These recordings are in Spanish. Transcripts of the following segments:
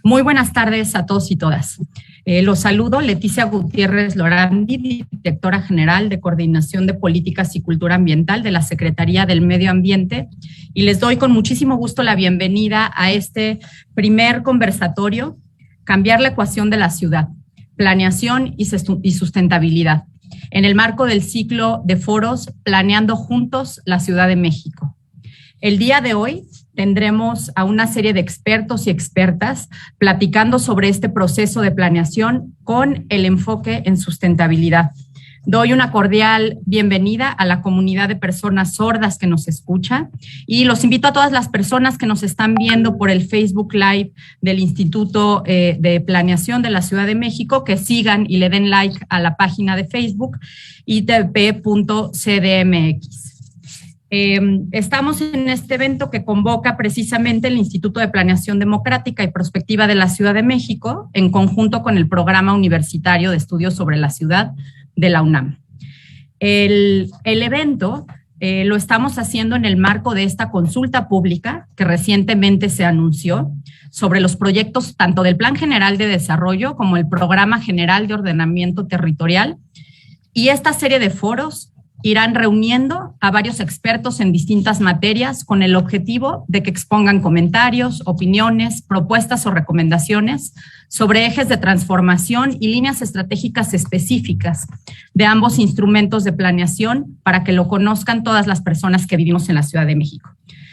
Muy buenas tardes a todos y todas. Los saludo, Leticia Gutiérrez Lorandi, directora general de Coordinación de Políticas y Cultura Ambiental de la Secretaría del Medio Ambiente, y les doy con muchísimo gusto la bienvenida a este primer conversatorio, Cambiar la ecuación de la ciudad, planeación y sustentabilidad, en el marco del ciclo de foros Planeando Juntos la Ciudad de México. El día de hoy tendremos a una serie de expertos y expertas platicando sobre este proceso de planeación con el enfoque en sustentabilidad. Doy una cordial bienvenida a la comunidad de personas sordas que nos escucha y los invito a todas las personas que nos están viendo por el Facebook Live del Instituto de Planeación de la Ciudad de México que sigan y le den like a la página de Facebook itp.cdmx. Estamos en este evento que convoca precisamente el Instituto de Planeación Democrática y Prospectiva de la Ciudad de México en conjunto con el Programa Universitario de Estudios sobre la Ciudad de la UNAM. El evento lo estamos haciendo en el marco de esta consulta pública que recientemente se anunció sobre los proyectos tanto del Plan General de Desarrollo como el Programa General de Ordenamiento Territorial, y esta serie de foros irán reuniendo a varios expertos en distintas materias con el objetivo de que expongan comentarios, opiniones, propuestas o recomendaciones sobre ejes de transformación y líneas estratégicas específicas de ambos instrumentos de planeación para que lo conozcan todas las personas que vivimos en la Ciudad de México.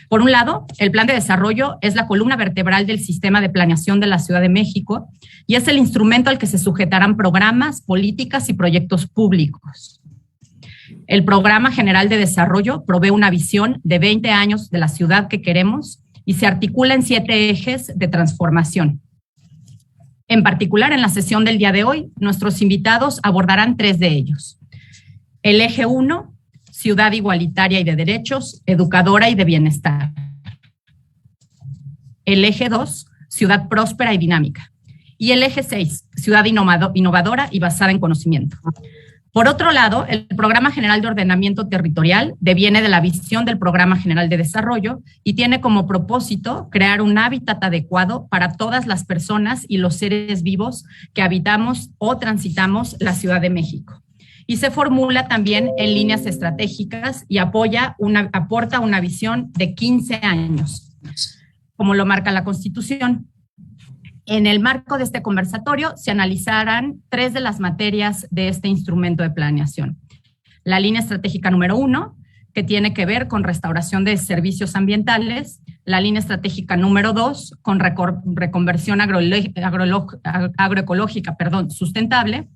Por un lado, el Plan de Desarrollo es la columna vertebral del sistema de planeación de la Ciudad de México y es el instrumento al que se sujetarán programas, políticas y proyectos públicos. El Programa General de Desarrollo provee una visión de 20 años de la ciudad que queremos y se articula en 7 ejes de transformación. En particular, en la sesión del día de hoy, nuestros invitados abordarán 3 de ellos. El eje 1, ciudad igualitaria y de derechos, educadora y de bienestar. El eje 2, ciudad próspera y dinámica. Y el eje 6, ciudad innovadora y basada en conocimiento. Por otro lado, el Programa General de Ordenamiento Territorial deviene de la visión del Programa General de Desarrollo y tiene como propósito crear un hábitat adecuado para todas las personas y los seres vivos que habitamos o transitamos la Ciudad de México. Y se formula también en líneas estratégicas y aporta una visión de 15 años, como lo marca la Constitución. En el marco de este conversatorio se analizarán 3 de las materias de este instrumento de planeación. La línea estratégica número 1, que tiene que ver con restauración de servicios ambientales. La línea estratégica número 2, con reconversión agroecológica sustentable.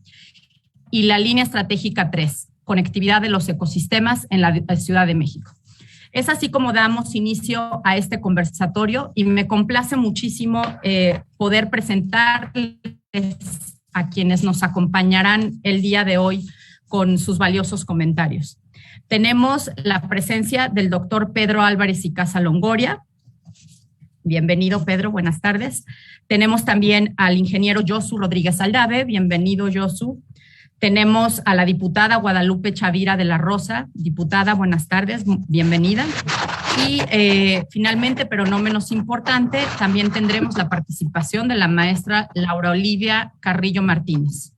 Y la línea estratégica 3, conectividad de los ecosistemas en la Ciudad de México. Es así como damos inicio a este conversatorio y me complace muchísimo poder presentarles a quienes nos acompañarán el día de hoy con sus valiosos comentarios. Tenemos la presencia del doctor Pedro Álvarez y Casa Longoria. Bienvenido, Pedro, buenas tardes. Tenemos también al ingeniero Josu Rodríguez Aldave. Bienvenido, Josu. Tenemos a la diputada Guadalupe Chavira de la Rosa. Diputada, buenas tardes, bienvenida. Y finalmente, pero no menos importante, también tendremos la participación de la maestra Laura Olivia Carrillo Martínez.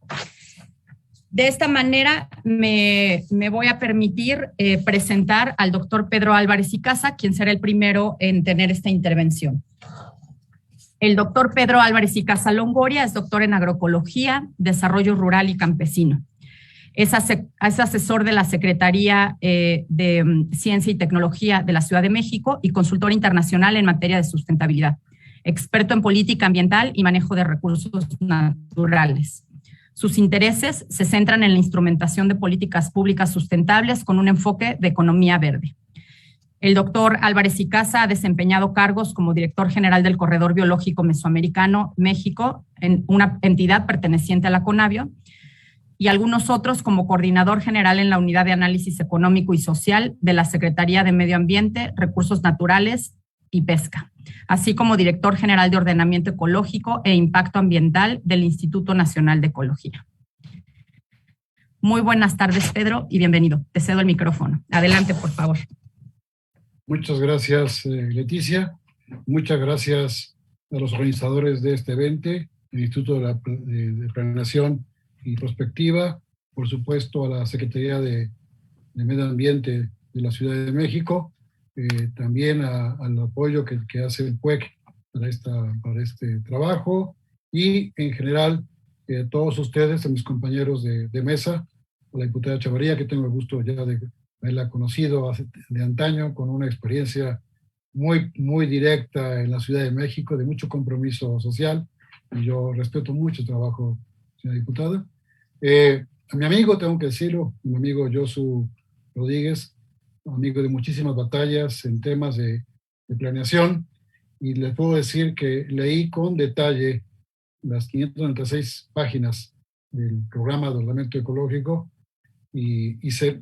De esta manera me voy a permitir presentar al doctor Pedro Álvarez y Casa, quien será el primero en tener esta intervención. El doctor Pedro Álvarez y Casa Longoria es doctor en agroecología, desarrollo rural y campesino. Es asesor de la Secretaría de Ciencia y Tecnología de la Ciudad de México y consultor internacional en materia de sustentabilidad, experto en política ambiental y manejo de recursos naturales. Sus intereses se centran en la instrumentación de políticas públicas sustentables con un enfoque de economía verde. El doctor Álvarez y Casa ha desempeñado cargos como director general del Corredor Biológico Mesoamericano México, en una entidad perteneciente a la CONABIO, y algunos otros como coordinador general en la Unidad de Análisis Económico y Social de la Secretaría de Medio Ambiente, Recursos Naturales y Pesca, así como director general de Ordenamiento Ecológico e Impacto Ambiental del Instituto Nacional de Ecología. Muy buenas tardes, Pedro, y bienvenido. Te cedo el micrófono. Adelante, por favor. Muchas gracias, Leticia. Muchas gracias a los organizadores de este evento, el Instituto de Planeación y Prospectiva, por supuesto a la Secretaría de Medio Ambiente de la Ciudad de México, también al apoyo que hace el PUEC para este trabajo, y en general a todos ustedes, a mis compañeros de mesa, a la diputada Chavarría, que tengo el gusto ya de haberla conocido de antaño, con una experiencia muy directa en la Ciudad de México, de mucho compromiso social, y yo respeto mucho el trabajo, señora diputada. A mi amigo, tengo que decirlo, mi amigo Josu Rodríguez, amigo de muchísimas batallas en temas de planeación, y les puedo decir que leí con detalle las 596 páginas del programa de ordenamiento ecológico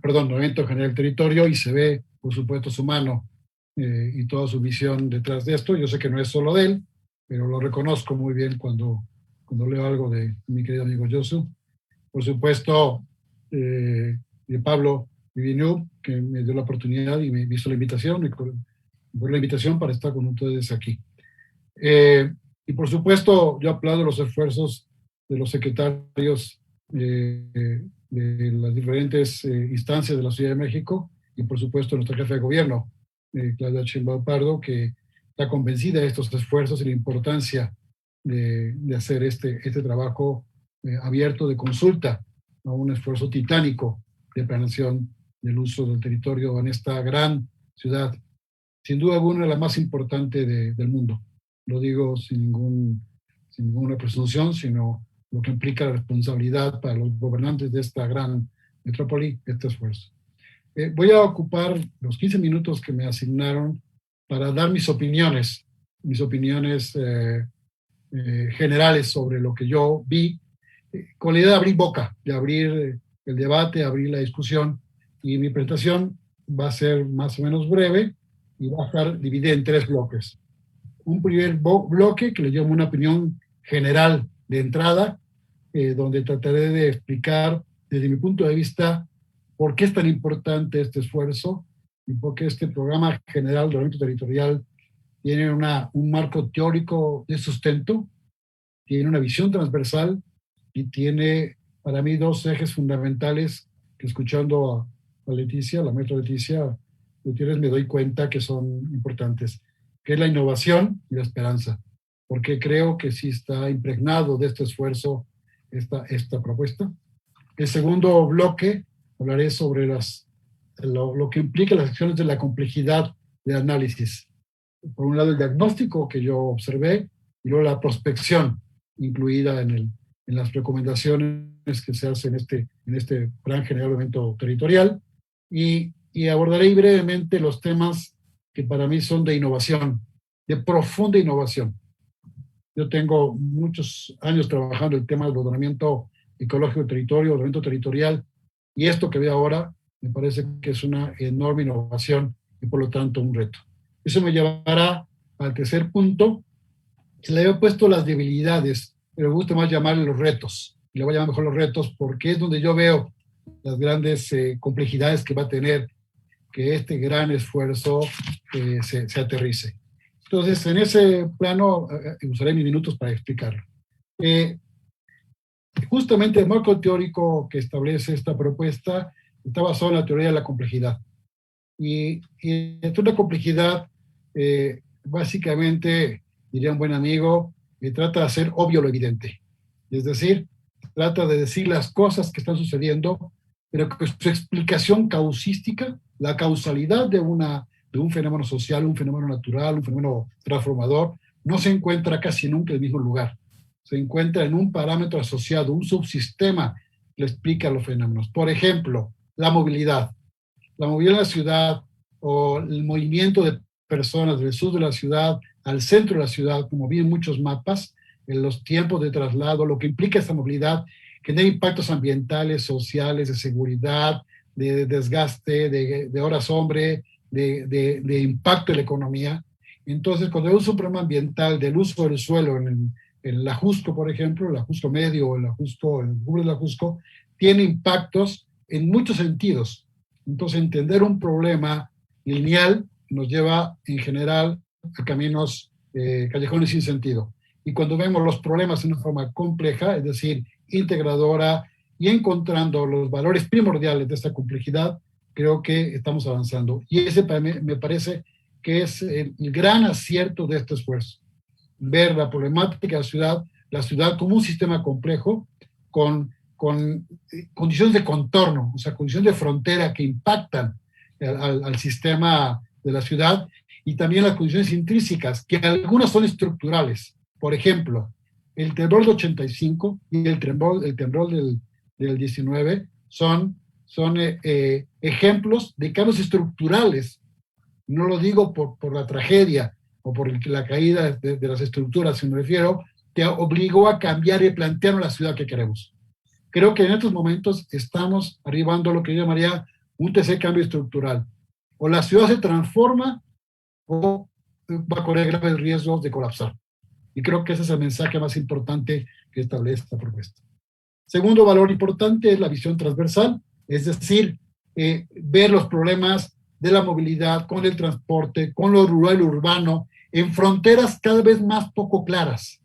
ordenamiento general del territorio, y se ve, por supuesto, su mano y toda su visión detrás de esto. Yo sé que no es solo de él, pero lo reconozco muy bien cuando leo algo de mi querido amigo Josu. Por supuesto, de Pablo Viviñú, que me dio la oportunidad y me hizo la invitación, por la invitación para estar con ustedes aquí. Y por supuesto, yo aplaudo los esfuerzos de los secretarios de las diferentes instancias de la Ciudad de México, y por supuesto nuestra jefa de gobierno, Claudia Sheinbaum Pardo, que está convencida de estos esfuerzos y la importancia de hacer este trabajo abierto de consulta a un esfuerzo titánico de planeación del uso del territorio en esta gran ciudad, sin duda alguna la más importante del mundo. Lo digo sin ninguna presunción, sino lo que implica la responsabilidad para los gobernantes de esta gran metrópoli, este esfuerzo. Voy a ocupar los 15 minutos que me asignaron para dar mis opiniones generales sobre lo que yo vi, con la idea de abrir boca, de abrir el debate, abrir la discusión, y mi presentación va a ser más o menos breve y va a estar dividida en 3 bloques. Un primer bloque que le llamo una opinión general de entrada, donde trataré de explicar desde mi punto de vista por qué es tan importante este esfuerzo y por qué este programa general de ordenamiento territorial tiene un marco teórico de sustento, tiene una visión transversal y tiene para mí 2 ejes fundamentales que, escuchando a Leticia, la maestra Leticia Gutiérrez, me doy cuenta que son importantes, que es la innovación y la esperanza, porque creo que sí está impregnado de este esfuerzo esta propuesta. El segundo bloque hablaré sobre lo que implica las acciones de la complejidad de análisis. Por un lado, el diagnóstico que yo observé, y luego la prospección incluida en las recomendaciones que se hacen en este Plan General de Ordenamiento Territorial, y abordaré brevemente los temas que para mí son de innovación, de profunda innovación. Yo tengo muchos años trabajando el tema del ordenamiento ecológico del territorio, ordenamiento territorial, y esto que veo ahora me parece que es una enorme innovación y por lo tanto un reto. Eso me llevará al tercer punto. Se le había puesto las debilidades, pero me gusta más llamarle los retos. Le voy a llamar mejor los retos porque es donde yo veo las grandes complejidades que va a tener que este gran esfuerzo se aterrice. Entonces, en ese plano, usaré mis minutos para explicarlo. Justamente el marco teórico que establece esta propuesta está basado en la teoría de la complejidad. Y es una complejidad, básicamente, diría un buen amigo, trata de hacer obvio lo evidente. Es decir, trata de decir las cosas que están sucediendo, pero que su explicación causística, la causalidad de un fenómeno social, un fenómeno natural, un fenómeno transformador, no se encuentra casi nunca en el mismo lugar. Se encuentra en un parámetro asociado, un subsistema que explica los fenómenos. Por ejemplo, la movilidad. La movilidad en la ciudad o el movimiento de personas del sur de la ciudad al centro de la ciudad, como vi en muchos mapas, en los tiempos de traslado, lo que implica esta movilidad, genera impactos ambientales, sociales, de seguridad, de desgaste, de horas hombre, de impacto en la economía. Entonces, cuando vemos un problema ambiental del uso del suelo en el Ajusco, por ejemplo, el Ajusco Medio o el Cumbre del Ajusco, tiene impactos en muchos sentidos. Entonces, entender un problema lineal nos lleva, en general, a caminos callejones sin sentido. Y cuando vemos los problemas de una forma compleja, es decir, integradora y encontrando los valores primordiales de esta complejidad, creo que estamos avanzando. Y ese me parece que es el gran acierto de este esfuerzo. Ver la problemática de la ciudad como un sistema complejo con condiciones de contorno, o sea, condiciones de frontera que impactan al sistema de la ciudad, y también las condiciones intrínsecas, que algunas son estructurales. Por ejemplo, el temblor del 85 y el temblor del 19 son ejemplos de cambios estructurales. No lo digo por la tragedia o por la caída de las estructuras, sino me refiero que obligó a cambiar y plantear la ciudad que queremos. Creo que en estos momentos estamos arribando a lo que yo llamaría un tercer cambio estructural. O la ciudad se transforma o va a correr graves riesgos de colapsar. Y creo que ese es el mensaje más importante que establece esta propuesta. Segundo valor importante es la visión transversal, es decir, ver los problemas de la movilidad con el transporte, con lo rural y urbano, en fronteras cada vez más poco claras.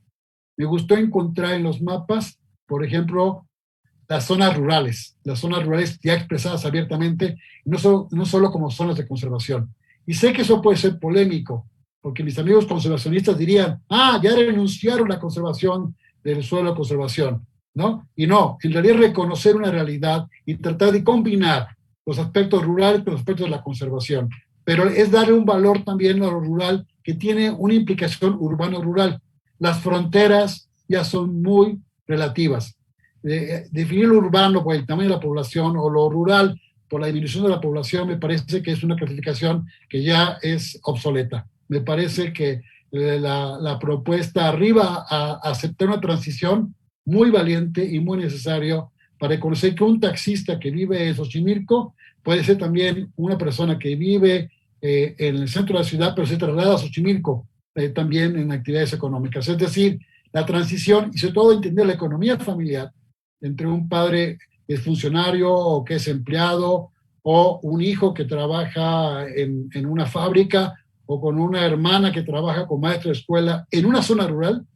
Me gustó encontrar en los mapas, por ejemplo, las zonas rurales ya expresadas abiertamente, no solo como zonas de conservación. Y sé que eso puede ser polémico, porque mis amigos conservacionistas dirían, ya renunciaron a la conservación del suelo de conservación, ¿no? Y no, en realidad reconocer una realidad y tratar de combinar los aspectos rurales con los aspectos de la conservación. Pero es darle un valor también a lo rural que tiene una implicación urbano-rural. Las fronteras ya son muy relativas. Definir lo urbano por el tamaño de la población o lo rural por la disminución de la población me parece que es una clasificación que ya es obsoleta. Me parece que la propuesta arriba a aceptar una transición muy valiente y muy necesario para reconocer que un taxista que vive en Xochimilco puede ser también una persona que vive en el centro de la ciudad, pero se traslada a Xochimilco también en actividades económicas. Es decir, la transición y sobre todo entender la economía familiar entre un padre que es funcionario o que es empleado o un hijo que trabaja en una fábrica o con una hermana que trabaja como maestra de escuela en una zona rural,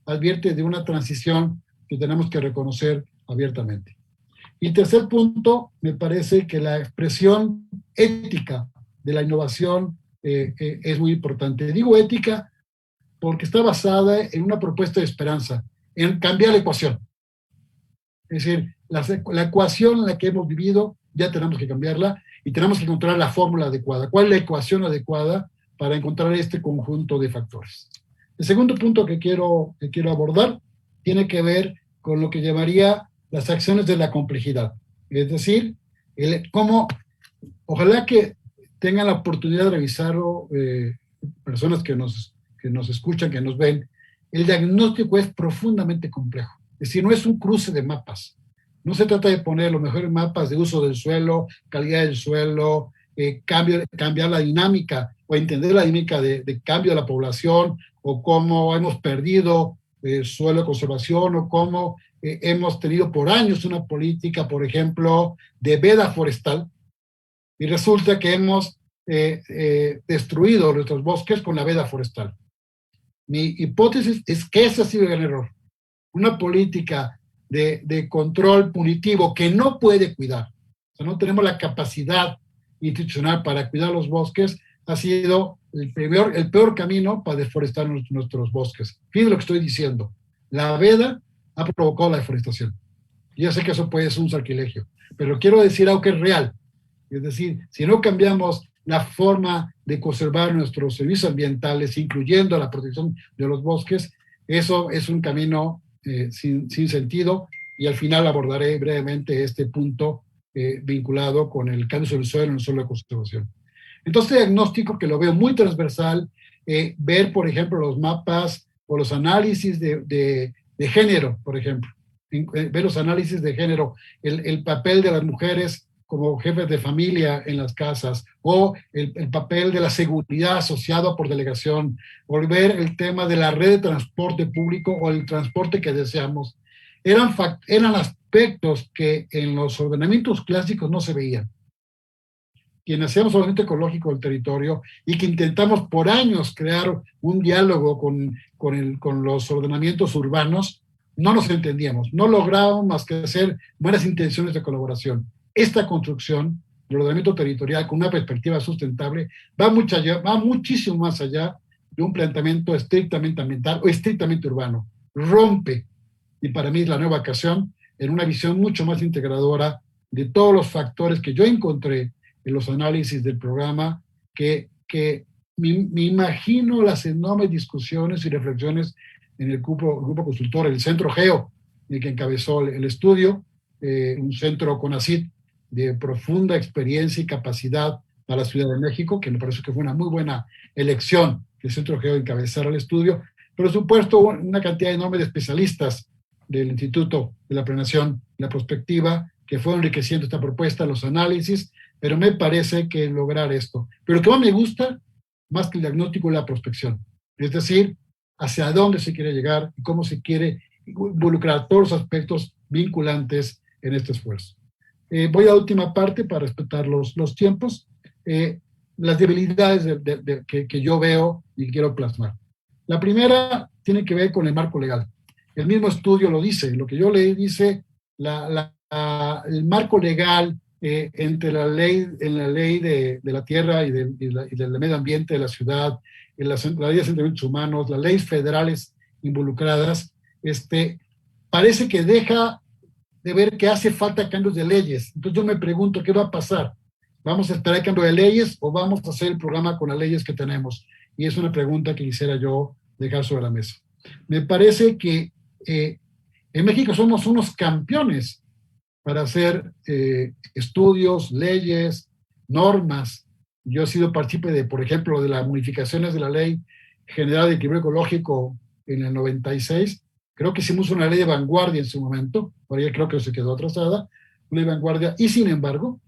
advierte de una transición que tenemos que reconocer abiertamente. Y tercer punto, me parece que la expresión ética de la innovación es muy importante. Digo ética porque está basada en una propuesta de esperanza, en cambiar la ecuación. Es decir, la ecuación en la que hemos vivido ya tenemos que cambiarla y tenemos que encontrar la fórmula adecuada. ¿Cuál es la ecuación adecuada para encontrar este conjunto de factores? El segundo punto que quiero abordar tiene que ver con lo que llamaría las acciones de la complejidad. Es decir, cómo, ojalá que tengan la oportunidad de revisarlo personas que nos escuchan, que nos ven. El diagnóstico es profundamente complejo. Es decir, no es un cruce de mapas. No se trata de poner los mejores mapas de uso del suelo, calidad del suelo, cambiar la dinámica o entender la dinámica de cambio de la población o cómo hemos perdido suelo de conservación o cómo hemos tenido por años una política, por ejemplo, de veda forestal y resulta que hemos destruido nuestros bosques con la veda forestal. Mi hipótesis es que ese ha sido el gran error. Una política de control punitivo que no puede cuidar, o sea, no tenemos la capacidad institucional para cuidar los bosques, ha sido el peor camino para deforestar nuestros bosques. Fíjense lo que estoy diciendo. La veda ha provocado la deforestación. Ya sé que eso puede ser un sacrilegio, pero quiero decir algo que es real. Es decir, si no cambiamos la forma de conservar nuestros servicios ambientales, incluyendo la protección de los bosques, eso es un camino sin sentido, y al final abordaré brevemente este punto vinculado con el cambio del suelo en el suelo de conservación. Entonces, diagnóstico que lo veo muy transversal, ver, por ejemplo, los mapas o los análisis de género, por ejemplo, ver los análisis de género, el papel de las mujeres como jefes de familia en las casas, o el papel de la seguridad asociado por delegación, o ver el tema de la red de transporte público o el transporte que deseamos, eran aspectos que en los ordenamientos clásicos no se veían. quien hacemos ordenamiento ecológico del territorio y que intentamos por años crear un diálogo con los ordenamientos urbanos, no nos entendíamos, no lográbamos más que hacer buenas intenciones de colaboración. Esta construcción del ordenamiento territorial con una perspectiva sustentable va muchísimo más allá de un planteamiento estrictamente ambiental o estrictamente urbano. Rompe, y para mí es la nueva ocasión, en una visión mucho más integradora de todos los factores que yo encontré en los análisis del programa, que me imagino las enormes discusiones y reflexiones en el grupo consultor, el Centro Geo, el que encabezó el estudio, un centro CONACYT de profunda experiencia y capacidad para la Ciudad de México, que me parece que fue una muy buena elección que el Centro Geo encabezara el estudio. Por supuesto, una cantidad enorme de especialistas del Instituto de la Planeación y la Prospectiva, que fueron enriqueciendo esta propuesta, los análisis, pero me parece que lograr esto. Pero lo que más me gusta, más que el diagnóstico, es la prospección. Es decir, hacia dónde se quiere llegar y cómo se quiere involucrar todos los aspectos vinculantes en este esfuerzo. Voy a la última parte para respetar los tiempos. Las debilidades que yo veo y quiero plasmar. La primera tiene que ver con el marco legal. El mismo estudio lo dice, lo que yo leí dice, el marco legal entre la ley de la tierra y del medio ambiente de la ciudad, la ley de asentamientos humanos, las leyes federales involucradas, parece que deja de ver que hace falta cambios de leyes. Entonces yo me pregunto, ¿qué va a pasar? ¿Vamos a esperar el cambio de leyes o vamos a hacer el programa con las leyes que tenemos? Y es una pregunta que quisiera yo dejar sobre la mesa. Me parece que en México somos unos campeones para hacer estudios, leyes, normas. Yo he sido partícipe de, por ejemplo, de las modificaciones de la Ley General de Equilibrio Ecológico en el 96. Creo que hicimos una ley de vanguardia en su momento, por ahí creo que se quedó atrasada, una ley de vanguardia, y sin embargo,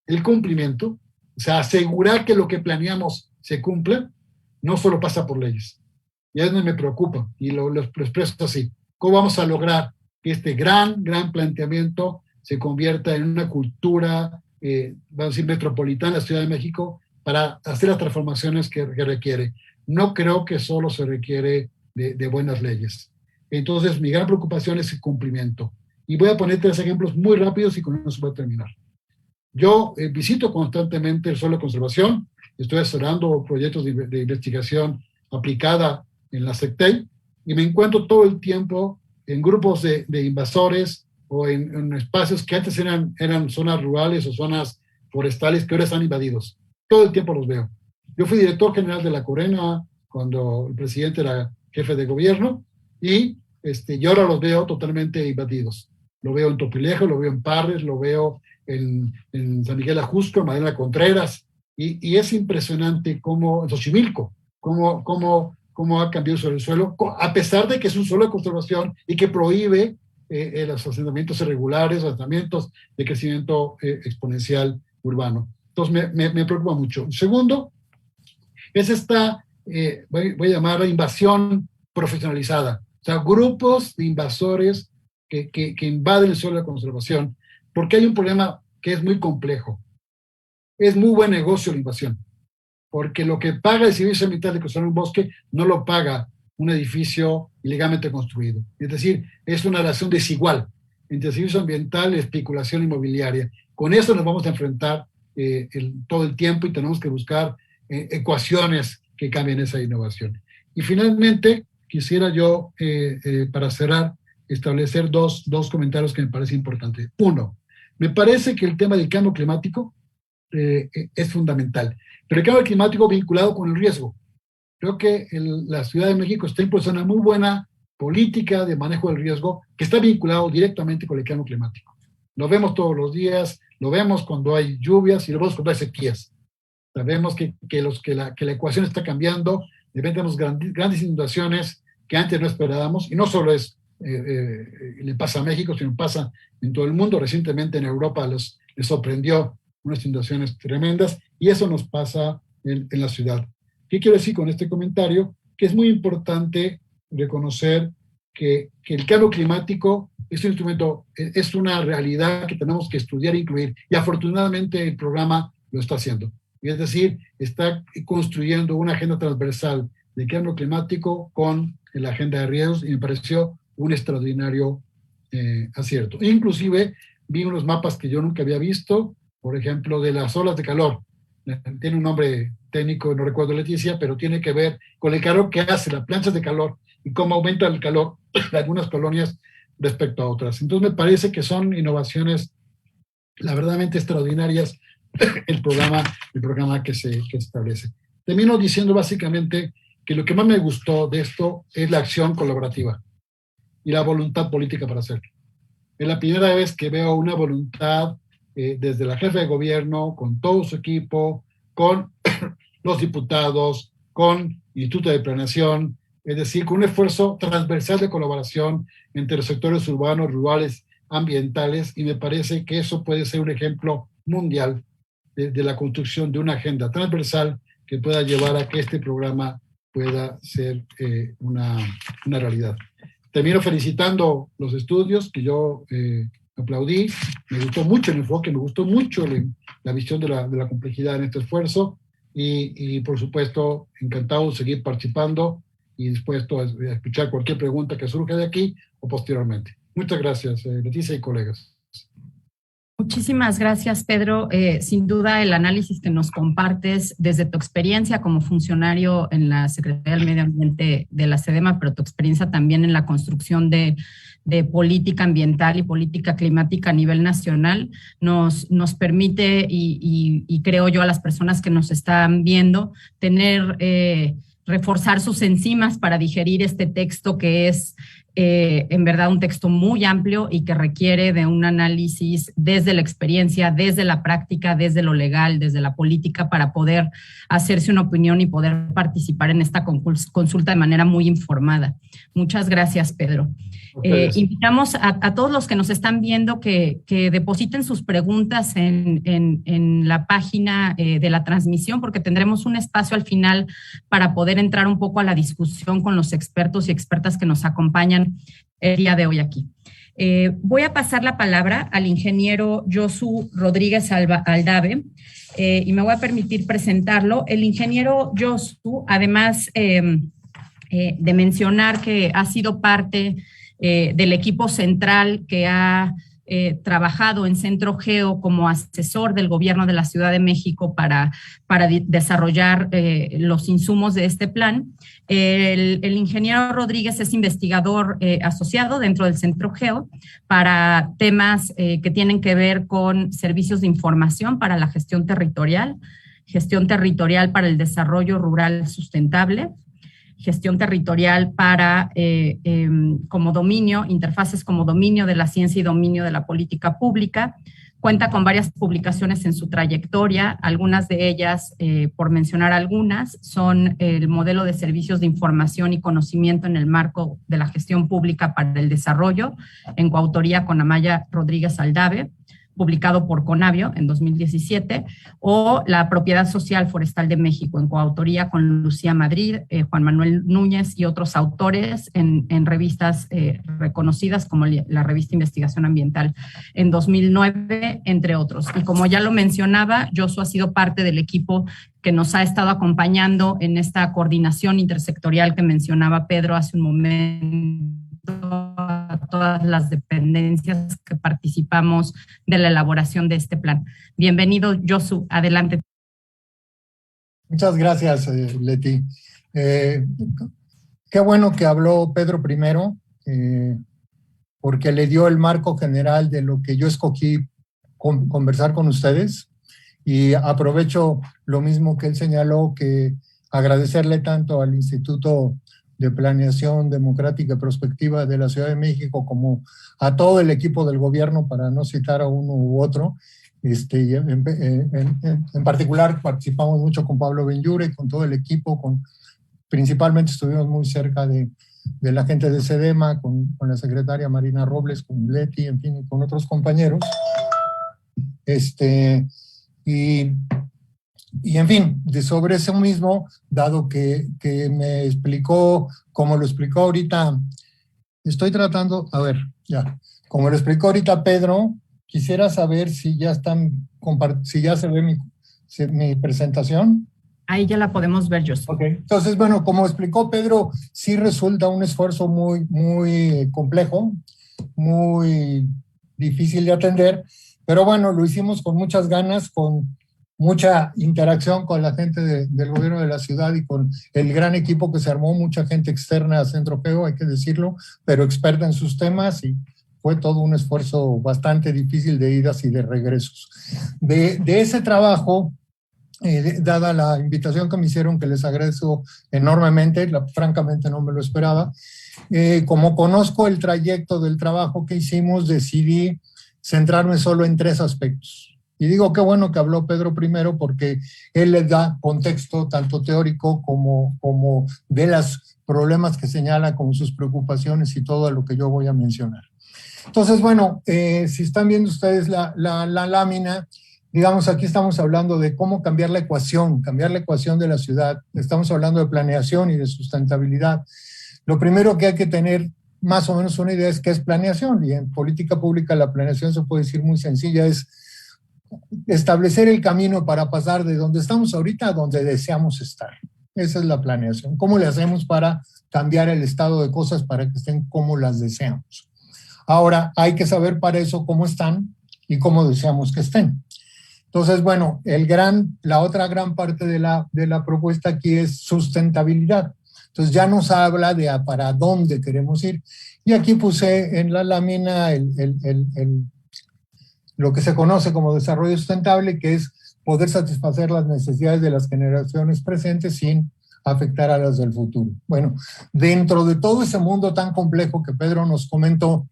el cumplimiento, o sea, asegurar que lo que planeamos se cumpla, no solo pasa por leyes. Y es donde me preocupa, y lo expreso así. ¿Cómo vamos a lograr que este gran planteamiento se convierta en una cultura, vamos a decir, metropolitana en la Ciudad de México para hacer las transformaciones que requiere? No creo que solo se requiere de buenas leyes. Entonces, mi gran preocupación es el cumplimiento. Y voy a poner 3 ejemplos muy rápidos y con eso voy a terminar. Yo visito constantemente el suelo de conservación, estoy asesorando proyectos de investigación aplicada en la SECTEI y me encuentro todo el tiempo en grupos de invasores o en espacios que antes eran zonas rurales o zonas forestales que ahora están invadidos. Todo el tiempo los veo. Yo fui director general de la Corena cuando el presidente era jefe de gobierno y ahora los veo totalmente invadidos. Lo veo en Topilejo, lo veo en Parres, lo veo en San Miguel Ajusco, en Madera Contreras, y es impresionante cómo en Xochimilco, cómo ha cambiado sobre el suelo, a pesar de que es un suelo de conservación y que prohíbe los asentamientos irregulares, asentamientos de crecimiento exponencial urbano. Entonces me preocupa mucho. Segundo, es esta, voy a llamarla invasión profesionalizada. O sea, grupos de invasores que invaden el suelo de conservación, porque hay un problema que es muy complejo. Es muy buen negocio la invasión, porque lo que paga el servicio ambiental de conservar un bosque no lo paga un edificio ilegalmente construido. Es decir, es una relación desigual entre servicio ambiental y especulación inmobiliaria. Con eso nos vamos a enfrentar todo el tiempo y tenemos que buscar ecuaciones que cambien esa innovación. Y finalmente, quisiera yo, para cerrar, establecer dos comentarios que me parecen importantes. Uno, me parece que el tema del cambio climático es fundamental, pero el cambio climático vinculado con el riesgo. Creo que la Ciudad de México está impulsando una muy buena política de manejo del riesgo que está vinculado directamente con el cambio climático. Lo vemos todos los días, lo vemos cuando hay lluvias y lo vemos cuando hay sequías. Sabemos que la ecuación está cambiando, de repente tenemos grandes inundaciones que antes no esperábamos, y no solo le pasa a México, sino pasa en todo el mundo. Recientemente en Europa les sorprendió unas inundaciones tremendas, y eso nos pasa en la ciudad. ¿Qué quiero decir con este comentario? Que es muy importante reconocer que el cambio climático Este instrumento es una realidad que tenemos que estudiar e incluir, y afortunadamente el programa lo está haciendo. Es decir, está construyendo una agenda transversal de cambio climático con la agenda de riesgos, y me pareció un extraordinario acierto. Inclusive vi unos mapas que yo nunca había visto, por ejemplo, de las olas de calor. Tiene un nombre técnico, no recuerdo, Leticia, pero tiene que ver con el calor que hace, las planchas de calor, y cómo aumenta el calor de algunas colonias respecto a otras. Entonces me parece que son innovaciones la verdaderamente extraordinarias el programa que se establece. Termino diciendo básicamente que lo que más me gustó de esto es la acción colaborativa y la voluntad política para hacerlo. Es la primera vez que veo una voluntad desde la jefa de gobierno, con todo su equipo, con los diputados, con el Instituto de Planeación, es decir, con un esfuerzo transversal de colaboración entre los sectores urbanos, rurales, ambientales, y me parece que eso puede ser un ejemplo mundial de la construcción de una agenda transversal que pueda llevar a que este programa pueda ser una realidad. Termino felicitando los estudios que yo aplaudí. Me gustó mucho el enfoque, me gustó mucho la visión de la complejidad en este esfuerzo, y por supuesto encantado de seguir participando y dispuesto a escuchar cualquier pregunta que surja de aquí o posteriormente. Muchas gracias, Leticia y colegas. Muchísimas gracias, Pedro. Sin duda, el análisis que nos compartes desde tu experiencia como funcionario en la Secretaría del Medio Ambiente de la SEDEMA, pero tu experiencia también en la construcción de política ambiental y política climática a nivel nacional, nos permite, y creo yo a las personas que nos están viendo, reforzar sus enzimas para digerir este texto que es en verdad un texto muy amplio y que requiere de un análisis desde la experiencia, desde la práctica, desde lo legal, desde la política, para poder hacerse una opinión y poder participar en esta consulta de manera muy informada. Muchas gracias, Pedro. Invitamos a todos los que nos están viendo que depositen sus preguntas en la página de la transmisión, porque tendremos un espacio al final para poder entrar un poco a la discusión con los expertos y expertas que nos acompañan el día de hoy aquí. Voy a pasar la palabra al ingeniero Josu Rodríguez Aldave, y me voy a permitir presentarlo. El ingeniero Josu, además de mencionar que ha sido parte del equipo central que ha trabajado en Centro Geo como asesor del gobierno de la Ciudad de México para desarrollar los insumos de este plan. El ingeniero Rodríguez es investigador asociado dentro del Centro Geo para temas que tienen que ver con servicios de información para la gestión territorial para el desarrollo rural sustentable, gestión territorial para como dominio, interfaces como dominio de la ciencia y dominio de la política pública. Cuenta con varias publicaciones en su trayectoria, algunas de ellas, por mencionar algunas, son el modelo de servicios de información y conocimiento en el marco de la gestión pública para el desarrollo, en coautoría con Amaya Rodríguez Aldave, publicado por Conavio en 2017, o La Propiedad Social Forestal de México, en coautoría con Lucía Madrid, Juan Manuel Núñez y otros autores en revistas reconocidas como la revista Investigación Ambiental en 2009, entre otros. Y como ya lo mencionaba, Josu ha sido parte del equipo que nos ha estado acompañando en esta coordinación intersectorial que mencionaba Pedro hace un momento, a todas las dependencias que participamos de la elaboración de este plan. Bienvenido, Josu, adelante. Muchas gracias, Leti. Qué bueno que habló Pedro primero, porque le dio el marco general de lo que yo escogí conversar con ustedes, y aprovecho lo mismo que él señaló, que agradecerle tanto al Instituto de Planeación Democrática y Prospectiva de la Ciudad de México como a todo el equipo del gobierno, para no citar a uno u otro. En particular participamos mucho con Pablo Benyure, con todo el equipo, principalmente estuvimos muy cerca de la gente de SEDEMA, con la secretaria Marina Robles, con Leti, en fin, y con otros compañeros. Y en fin, sobre eso mismo, dado que me explicó, como lo explicó ahorita Estoy tratando, a ver, ya. Como lo explicó ahorita Pedro, quisiera saber si ya si ya se ve mi presentación. Ahí ya la podemos ver, yo. Ok, entonces, bueno, como explicó Pedro, sí resulta un esfuerzo muy complejo, muy difícil de atender, pero bueno, lo hicimos con muchas ganas, con mucha interacción con la gente del gobierno de la ciudad y con el gran equipo que se armó, mucha gente externa a Centropeo, hay que decirlo, pero experta en sus temas, y fue todo un esfuerzo bastante difícil de idas y de regresos. De ese trabajo, dada la invitación que me hicieron, que les agradezco enormemente, francamente no me lo esperaba, como conozco el trayecto del trabajo que hicimos, decidí centrarme solo en 3 aspectos. Y digo qué bueno que habló Pedro primero, porque él le da contexto tanto teórico como de los problemas que señala, como sus preocupaciones y todo lo que yo voy a mencionar. Entonces, bueno, si están viendo ustedes la lámina, digamos, aquí estamos hablando de cómo cambiar la ecuación de la ciudad. Estamos hablando de planeación y de sustentabilidad. Lo primero que hay que tener más o menos una idea es qué es planeación. Y en política pública la planeación se puede decir muy sencilla, es establecer el camino para pasar de donde estamos ahorita a donde deseamos estar. Esa es la planeación. ¿Cómo le hacemos para cambiar el estado de cosas para que estén como las deseamos? Ahora, hay que saber para eso cómo están y cómo deseamos que estén. Entonces, bueno, la otra gran parte de la propuesta aquí es sustentabilidad. Entonces ya nos habla de para dónde queremos ir. Y aquí puse en la lámina lo que se conoce como desarrollo sustentable, que es poder satisfacer las necesidades de las generaciones presentes sin afectar a las del futuro. Bueno, dentro de todo ese mundo tan complejo que Pedro nos comentó,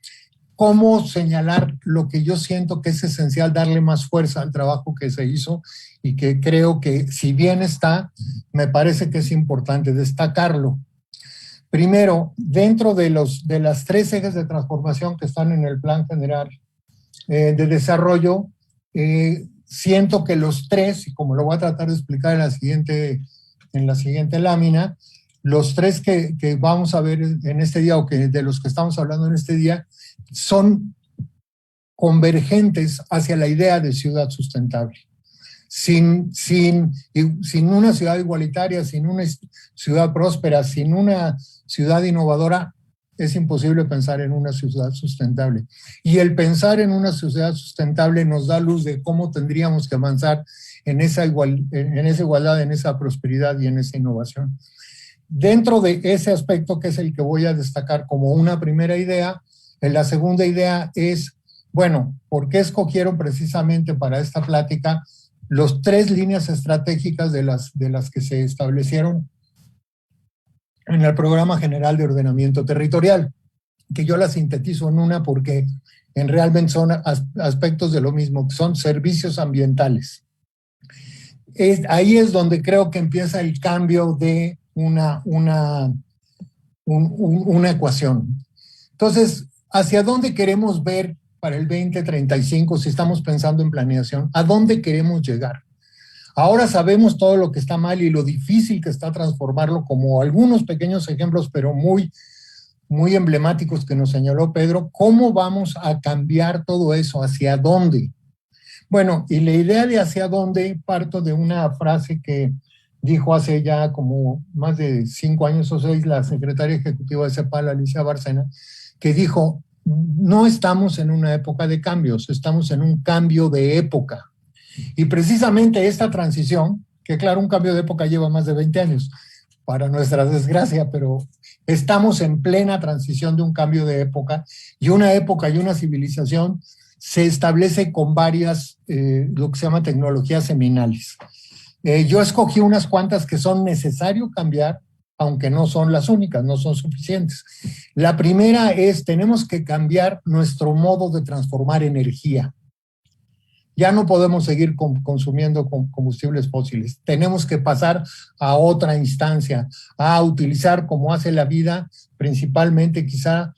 cómo señalar lo que yo siento que es esencial, darle más fuerza al trabajo que se hizo y que creo que, si bien está, me parece que es importante destacarlo. Primero, dentro de las 3 ejes de transformación que están en el Plan General de Desarrollo, siento que los 3, y como lo voy a tratar de explicar en la siguiente lámina, los 3 que vamos a ver en este día, o que de los que estamos hablando en este día, son convergentes hacia la idea de ciudad sustentable. Sin una ciudad igualitaria, sin una ciudad próspera, sin una ciudad innovadora, es imposible pensar en una ciudad sustentable. Y el pensar en una ciudad sustentable nos da luz de cómo tendríamos que avanzar en esa igualdad, en esa prosperidad y en esa innovación. Dentro de ese aspecto, que es el que voy a destacar como una primera idea, la segunda idea es, bueno, ¿por qué escogieron precisamente para esta plática los 3 líneas estratégicas de las que se establecieron en el Programa General de Ordenamiento Territorial? Que yo las sintetizo en una porque realmente son aspectos de lo mismo, que son servicios ambientales. Ahí es donde creo que empieza el cambio de una ecuación. Entonces, ¿hacia dónde queremos ver para el 2035 si estamos pensando en planeación? ¿A dónde queremos llegar? Ahora sabemos todo lo que está mal y lo difícil que está transformarlo, como algunos pequeños ejemplos, pero muy emblemáticos que nos señaló Pedro. ¿Cómo vamos a cambiar todo eso? ¿Hacia dónde? Bueno, y la idea de hacia dónde parto de una frase que dijo hace ya como más de 5 años o 6 la secretaria ejecutiva de CEPAL, Alicia Bárcena, que dijo: no estamos en una época de cambios, estamos en un cambio de época. Y precisamente esta transición, que claro, un cambio de época lleva más de 20 años, para nuestra desgracia, pero estamos en plena transición de un cambio de época, y una época y una civilización se establece con varias, lo que se llama tecnologías seminales. Yo escogí unas cuantas que son necesario cambiar, aunque no son las únicas, no son suficientes. La primera es, tenemos que cambiar nuestro modo de transformar energía. Ya no podemos seguir consumiendo combustibles fósiles. Tenemos que pasar a otra instancia, a utilizar, como hace la vida, principalmente quizá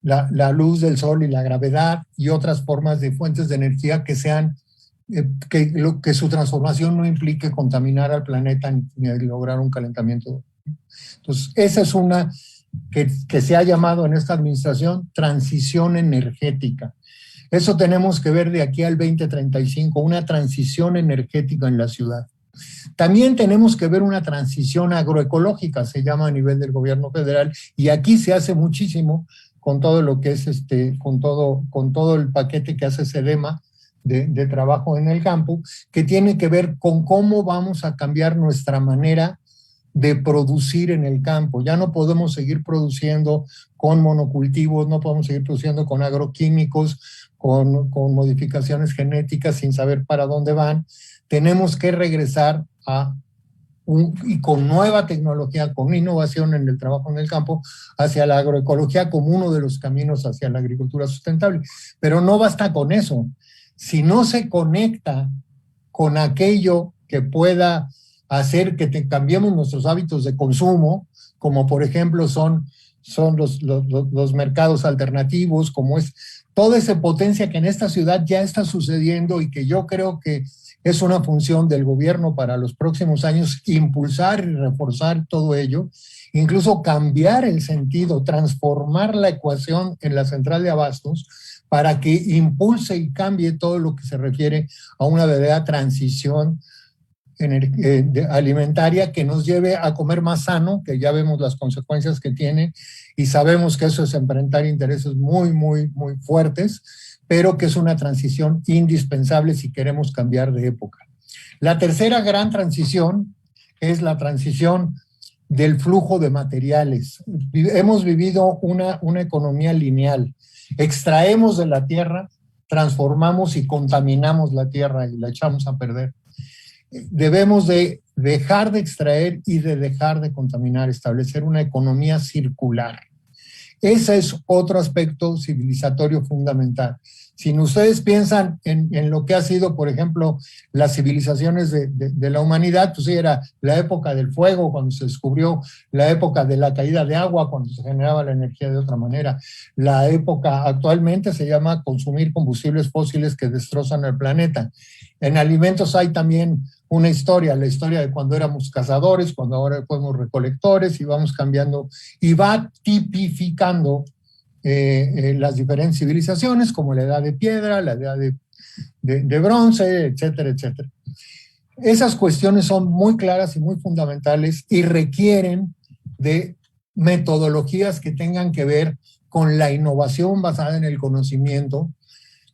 la luz del sol y la gravedad y otras formas de fuentes de energía que sean, que su transformación no implique contaminar al planeta ni lograr un calentamiento. Entonces, esa es una. que se ha llamado en esta administración transición energética. Eso tenemos que ver de aquí al 2035, una transición energética en la ciudad. También tenemos que ver una transición agroecológica, se llama a nivel del gobierno federal, y aquí se hace muchísimo con todo lo que es con todo el paquete que hace SEDEMA de trabajo en el campo, que tiene que ver con cómo vamos a cambiar nuestra manera de producir en el campo. Ya no podemos seguir produciendo con monocultivos, no podemos seguir produciendo con agroquímicos, con modificaciones genéticas sin saber para dónde van. Tenemos que regresar y con nueva tecnología, con innovación en el trabajo en el campo, hacia la agroecología como uno de los caminos hacia la agricultura sustentable. Pero no basta con eso. Si no se conecta con aquello que pueda hacer que cambiemos nuestros hábitos de consumo, como por ejemplo son los mercados alternativos, como es toda esa potencia que en esta ciudad ya está sucediendo y que yo creo que es una función del gobierno para los próximos años impulsar y reforzar todo ello, incluso cambiar el sentido, transformar la ecuación en la central de abastos para que impulse y cambie todo lo que se refiere a una verdadera transición alimentaria que nos lleve a comer más sano, que ya vemos las consecuencias que tiene y sabemos que eso es enfrentar intereses muy, muy, muy fuertes, pero que es una transición indispensable si queremos cambiar de época. La tercera gran transición es la transición del flujo de materiales. Hemos vivido una economía lineal. Extraemos de la tierra, transformamos y contaminamos la tierra y la echamos a perder. Debemos de dejar de extraer y de dejar de contaminar, establecer una economía circular. Ese es otro aspecto civilizatorio fundamental. Si ustedes piensan en lo que ha sido, por ejemplo, las civilizaciones de la humanidad, pues sí, era la época del fuego, cuando se descubrió, la época de la caída de agua, cuando se generaba la energía de otra manera. La época actualmente se llama consumir combustibles fósiles que destrozan el planeta. En alimentos hay también una historia, la historia de cuando éramos cazadores, cuando ahora fuimos recolectores y vamos cambiando y va tipificando las diferentes civilizaciones como la edad de piedra, la edad de bronce, etcétera, etcétera. Esas cuestiones son muy claras y muy fundamentales y requieren de metodologías que tengan que ver con la innovación basada en el conocimiento,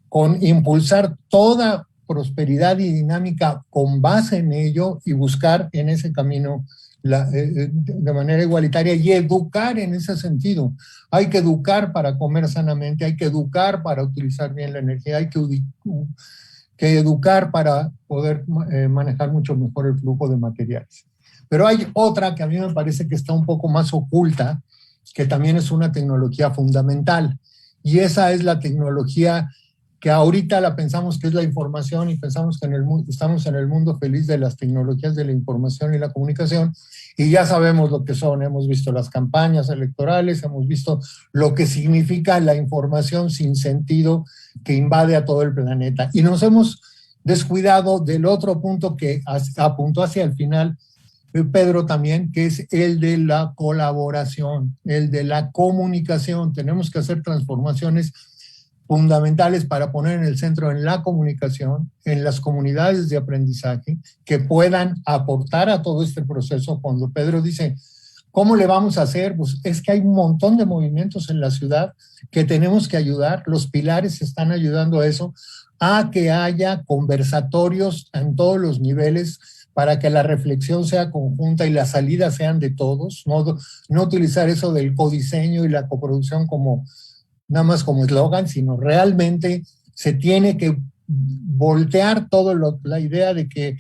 con impulsar toda prosperidad y dinámica con base en ello y buscar en ese camino de manera igualitaria y educar en ese sentido. Hay que educar para comer sanamente, hay que educar para utilizar bien la energía, hay que educar para poder manejar mucho mejor el flujo de materiales. Pero hay otra que a mí me parece que está un poco más oculta, que también es una tecnología fundamental, y esa es la tecnología que ahorita la pensamos que es la información y pensamos que estamos en el mundo feliz de las tecnologías de la información y la comunicación, y ya sabemos lo que son, hemos visto las campañas electorales, hemos visto lo que significa la información sin sentido que invade a todo el planeta, y nos hemos descuidado del otro punto que apuntó hacia el final Pedro también, que es el de la colaboración, el de la comunicación. Tenemos que hacer transformaciones fundamentales para poner en el centro en la comunicación, en las comunidades de aprendizaje que puedan aportar a todo este proceso. Cuando Pedro dice, ¿cómo le vamos a hacer? Pues es que hay un montón de movimientos en la ciudad que tenemos que ayudar. Los pilares están ayudando a eso, a que haya conversatorios en todos los niveles para que la reflexión sea conjunta y las salidas sean de todos, no utilizar eso del codiseño y la coproducción como nada más como eslogan, sino realmente se tiene que voltear la idea de que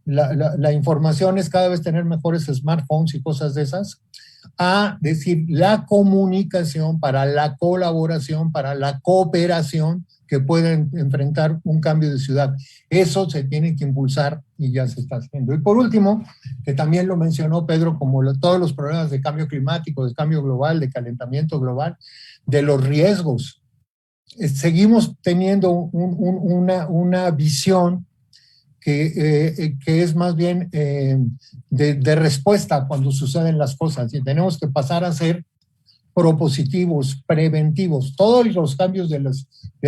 la información es cada vez tener mejores smartphones y cosas de esas, a decir la comunicación para la colaboración, para la cooperación que pueden enfrentar un cambio de ciudad. Eso se tiene que impulsar y ya se está haciendo. Y por último, que también lo mencionó Pedro, como todos los problemas de cambio climático, de cambio global, de calentamiento global, de los riesgos. Seguimos teniendo una visión que es más bien de respuesta cuando suceden las cosas, y tenemos que pasar a ser propositivos, preventivos. Todos los cambios de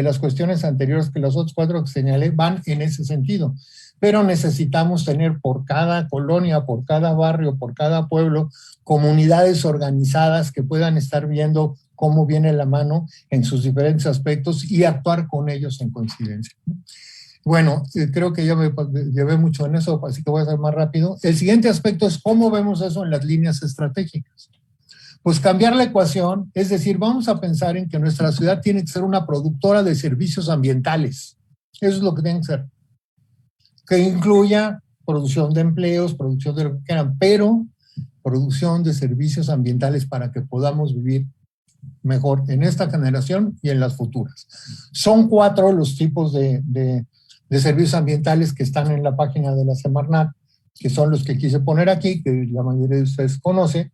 las cuestiones anteriores, que los otros 4 que señalé, van en ese sentido. Pero necesitamos tener por cada colonia, por cada barrio, por cada pueblo, comunidades organizadas que puedan estar viendo cómo viene la mano en sus diferentes aspectos y actuar con ellos en coincidencia. Bueno, creo que ya me llevé mucho en eso, así que voy a ser más rápido. El siguiente aspecto es cómo vemos eso en las líneas estratégicas. Pues cambiar la ecuación, es decir, vamos a pensar en que nuestra ciudad tiene que ser una productora de servicios ambientales. Eso es lo que tiene que ser. Que incluya producción de empleos, producción de lo que quieran, pero producción de servicios ambientales para que podamos vivir mejor en esta generación y en las futuras. Son 4 los tipos de servicios ambientales que están en la página de la Semarnat, que son los que quise poner aquí, que la mayoría de ustedes conoce,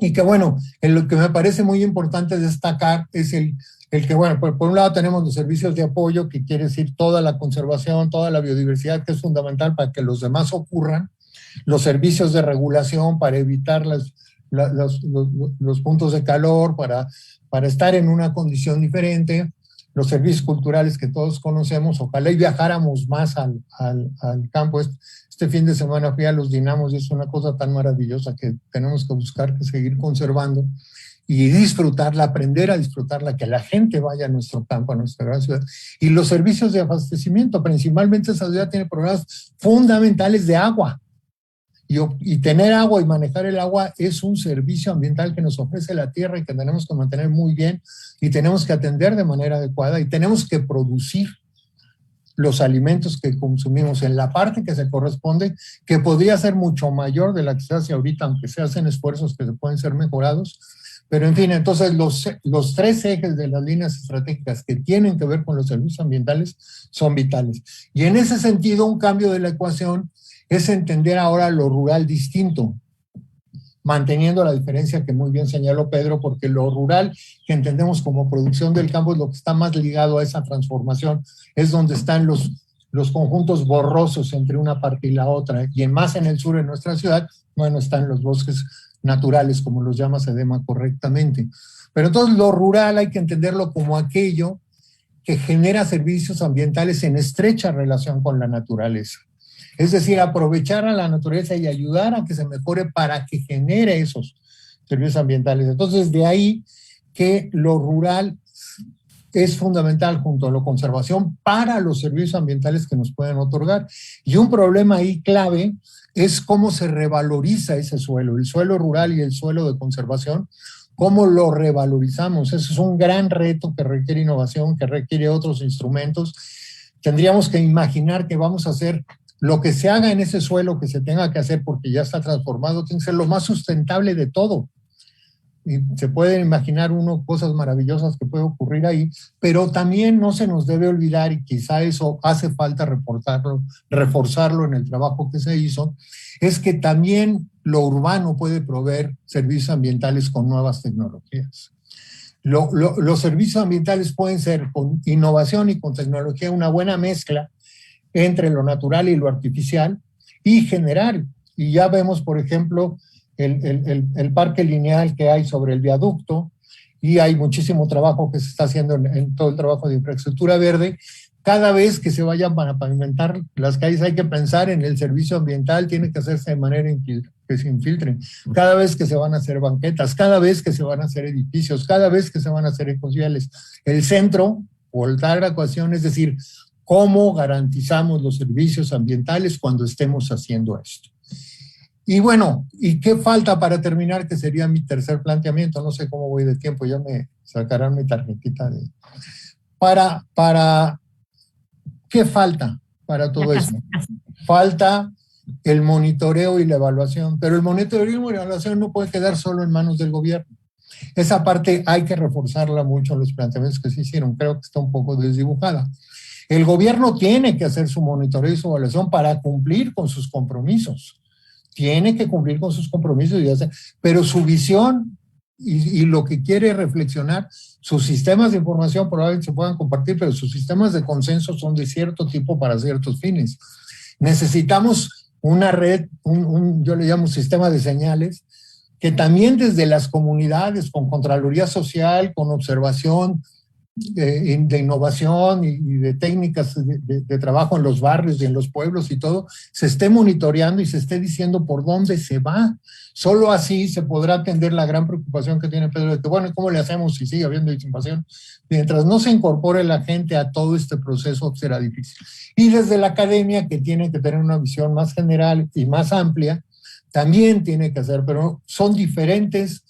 y que bueno, en lo que me parece muy importante destacar es el que, bueno, por un lado tenemos los servicios de apoyo, que quiere decir toda la conservación, toda la biodiversidad, que es fundamental para que los demás ocurran, los servicios de regulación para evitar los puntos de calor, para estar en una condición diferente, los servicios culturales que todos conocemos. Ojalá y viajáramos más al campo. Este fin de semana fui a los Dinamos y es una cosa tan maravillosa que tenemos que buscar, que seguir conservando y disfrutarla, aprender a disfrutarla, que la gente vaya a nuestro campo, a nuestra gran ciudad. Y los servicios de abastecimiento, principalmente esa ciudad tiene problemas fundamentales de agua. Y tener agua y manejar el agua es un servicio ambiental que nos ofrece la tierra y que tenemos que mantener muy bien y tenemos que atender de manera adecuada y tenemos que producir los alimentos que consumimos en la parte que se corresponde, que podría ser mucho mayor de la que se hace ahorita, aunque se hacen esfuerzos que se pueden ser mejorados. Pero en fin, entonces los 3 ejes de las líneas estratégicas que tienen que ver con los servicios ambientales son vitales. Y en ese sentido, un cambio de la ecuación es entender ahora lo rural distinto, manteniendo la diferencia que muy bien señaló Pedro, porque lo rural que entendemos como producción del campo es lo que está más ligado a esa transformación, es donde están los conjuntos borrosos entre una parte y la otra, y más en el sur de nuestra ciudad, bueno, están los bosques naturales, como los llama SEDEMA correctamente. Pero entonces lo rural hay que entenderlo como aquello que genera servicios ambientales en estrecha relación con la naturaleza. Es decir, aprovechar a la naturaleza y ayudar a que se mejore para que genere esos servicios ambientales. Entonces, de ahí que lo rural es fundamental junto a la conservación para los servicios ambientales que nos pueden otorgar. Y un problema ahí clave es cómo se revaloriza ese suelo, el suelo rural y el suelo de conservación, cómo lo revalorizamos. Eso es un gran reto que requiere innovación, que requiere otros instrumentos. Tendríamos que imaginar que vamos a hacer lo que se haga en ese suelo, que se tenga que hacer porque ya está transformado, tiene que ser lo más sustentable de todo. Y se pueden imaginar cosas maravillosas que puede ocurrir ahí, pero también no se nos debe olvidar, y quizá eso hace falta reforzarlo en el trabajo que se hizo, es que también lo urbano puede proveer servicios ambientales con nuevas tecnologías. Los servicios ambientales pueden ser con innovación y con tecnología una buena mezcla entre lo natural y lo artificial y generar. Y ya vemos, por ejemplo, el parque lineal que hay sobre el viaducto, y hay muchísimo trabajo que se está haciendo en todo el trabajo de infraestructura verde. Cada vez que se vayan para pavimentar las calles hay que pensar en el servicio ambiental, tiene que hacerse de manera que se infiltren. Cada vez que se van a hacer banquetas, cada vez que se van a hacer edificios, cada vez que se van a hacer ecociales. El centro, voltar la ecuación, es decir, ¿cómo garantizamos los servicios ambientales cuando estemos haciendo esto? Y bueno, ¿y qué falta para terminar? Que sería mi tercer planteamiento. No sé cómo voy de tiempo, ya me sacarán mi tarjetita de... ¿Qué falta para todo eso? Falta el monitoreo y la evaluación, pero el monitoreo y la evaluación no puede quedar solo en manos del gobierno. Esa parte hay que reforzarla mucho en los planteamientos que se hicieron. Creo que está un poco desdibujada. El gobierno tiene que hacer su monitoreo y su evaluación para cumplir con sus compromisos. Tiene que cumplir con sus compromisos, pero su visión y lo que quiere reflexionar, sus sistemas de información probablemente se puedan compartir, pero sus sistemas de consenso son de cierto tipo para ciertos fines. Necesitamos una red, yo le llamo sistema de señales, que también desde las comunidades, con Contraloría Social, con observación de innovación y de técnicas de trabajo en los barrios y en los pueblos y todo, se esté monitoreando y se esté diciendo por dónde se va. Solo así se podrá atender la gran preocupación que tiene Pedro de que, bueno, ¿cómo le hacemos si sigue habiendo disipación? Mientras no se incorpore la gente a todo este proceso, será difícil. Y desde la academia, que tiene que tener una visión más general y más amplia, también tiene que hacer, pero son diferentes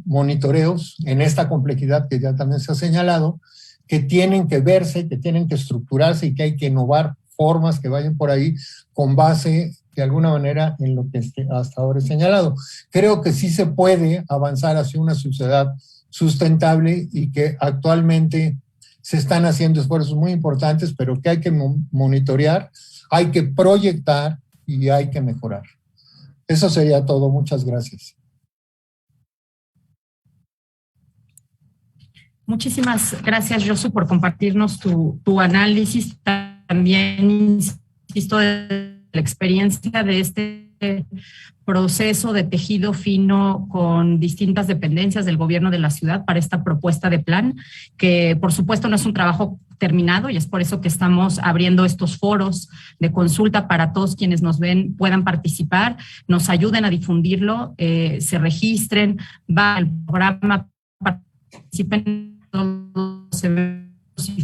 monitoreos en esta complejidad que ya también se ha señalado, que tienen que verse, que tienen que estructurarse y que hay que innovar formas que vayan por ahí con base de alguna manera en lo que hasta ahora he señalado. Creo que sí se puede avanzar hacia una sociedad sustentable y que actualmente se están haciendo esfuerzos muy importantes, pero que hay que monitorear, hay que proyectar y hay que mejorar. Eso sería todo. Muchas gracias. Muchísimas gracias, Josu, por compartirnos tu análisis. También, insisto, de la experiencia de este proceso de tejido fino con distintas dependencias del gobierno de la ciudad para esta propuesta de plan, que por supuesto no es un trabajo terminado y es por eso que estamos abriendo estos foros de consulta para todos quienes nos ven puedan participar, nos ayuden a difundirlo, se registren, va al programa, participen en los eventos que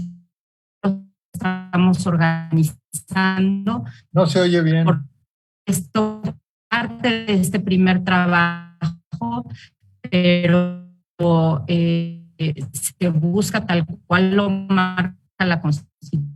estamos organizando. No se oye bien. Por esto parte de este primer trabajo, pero se busca tal cual lo marca la Constitución.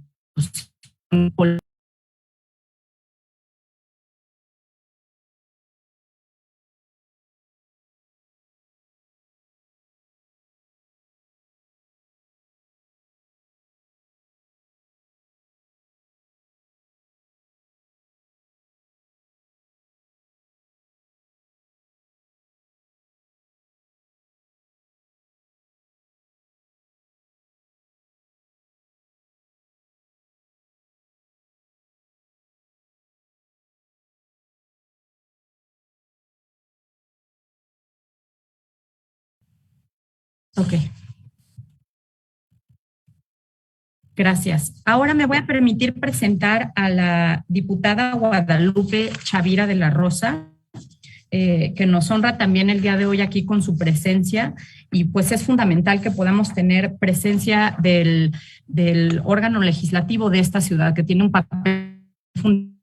Ok. Gracias. Ahora me voy a permitir presentar a la diputada Guadalupe Chavira de la Rosa, que nos honra también el día de hoy aquí con su presencia, y pues es fundamental que podamos tener presencia del órgano legislativo de esta ciudad, que tiene un papel fundamental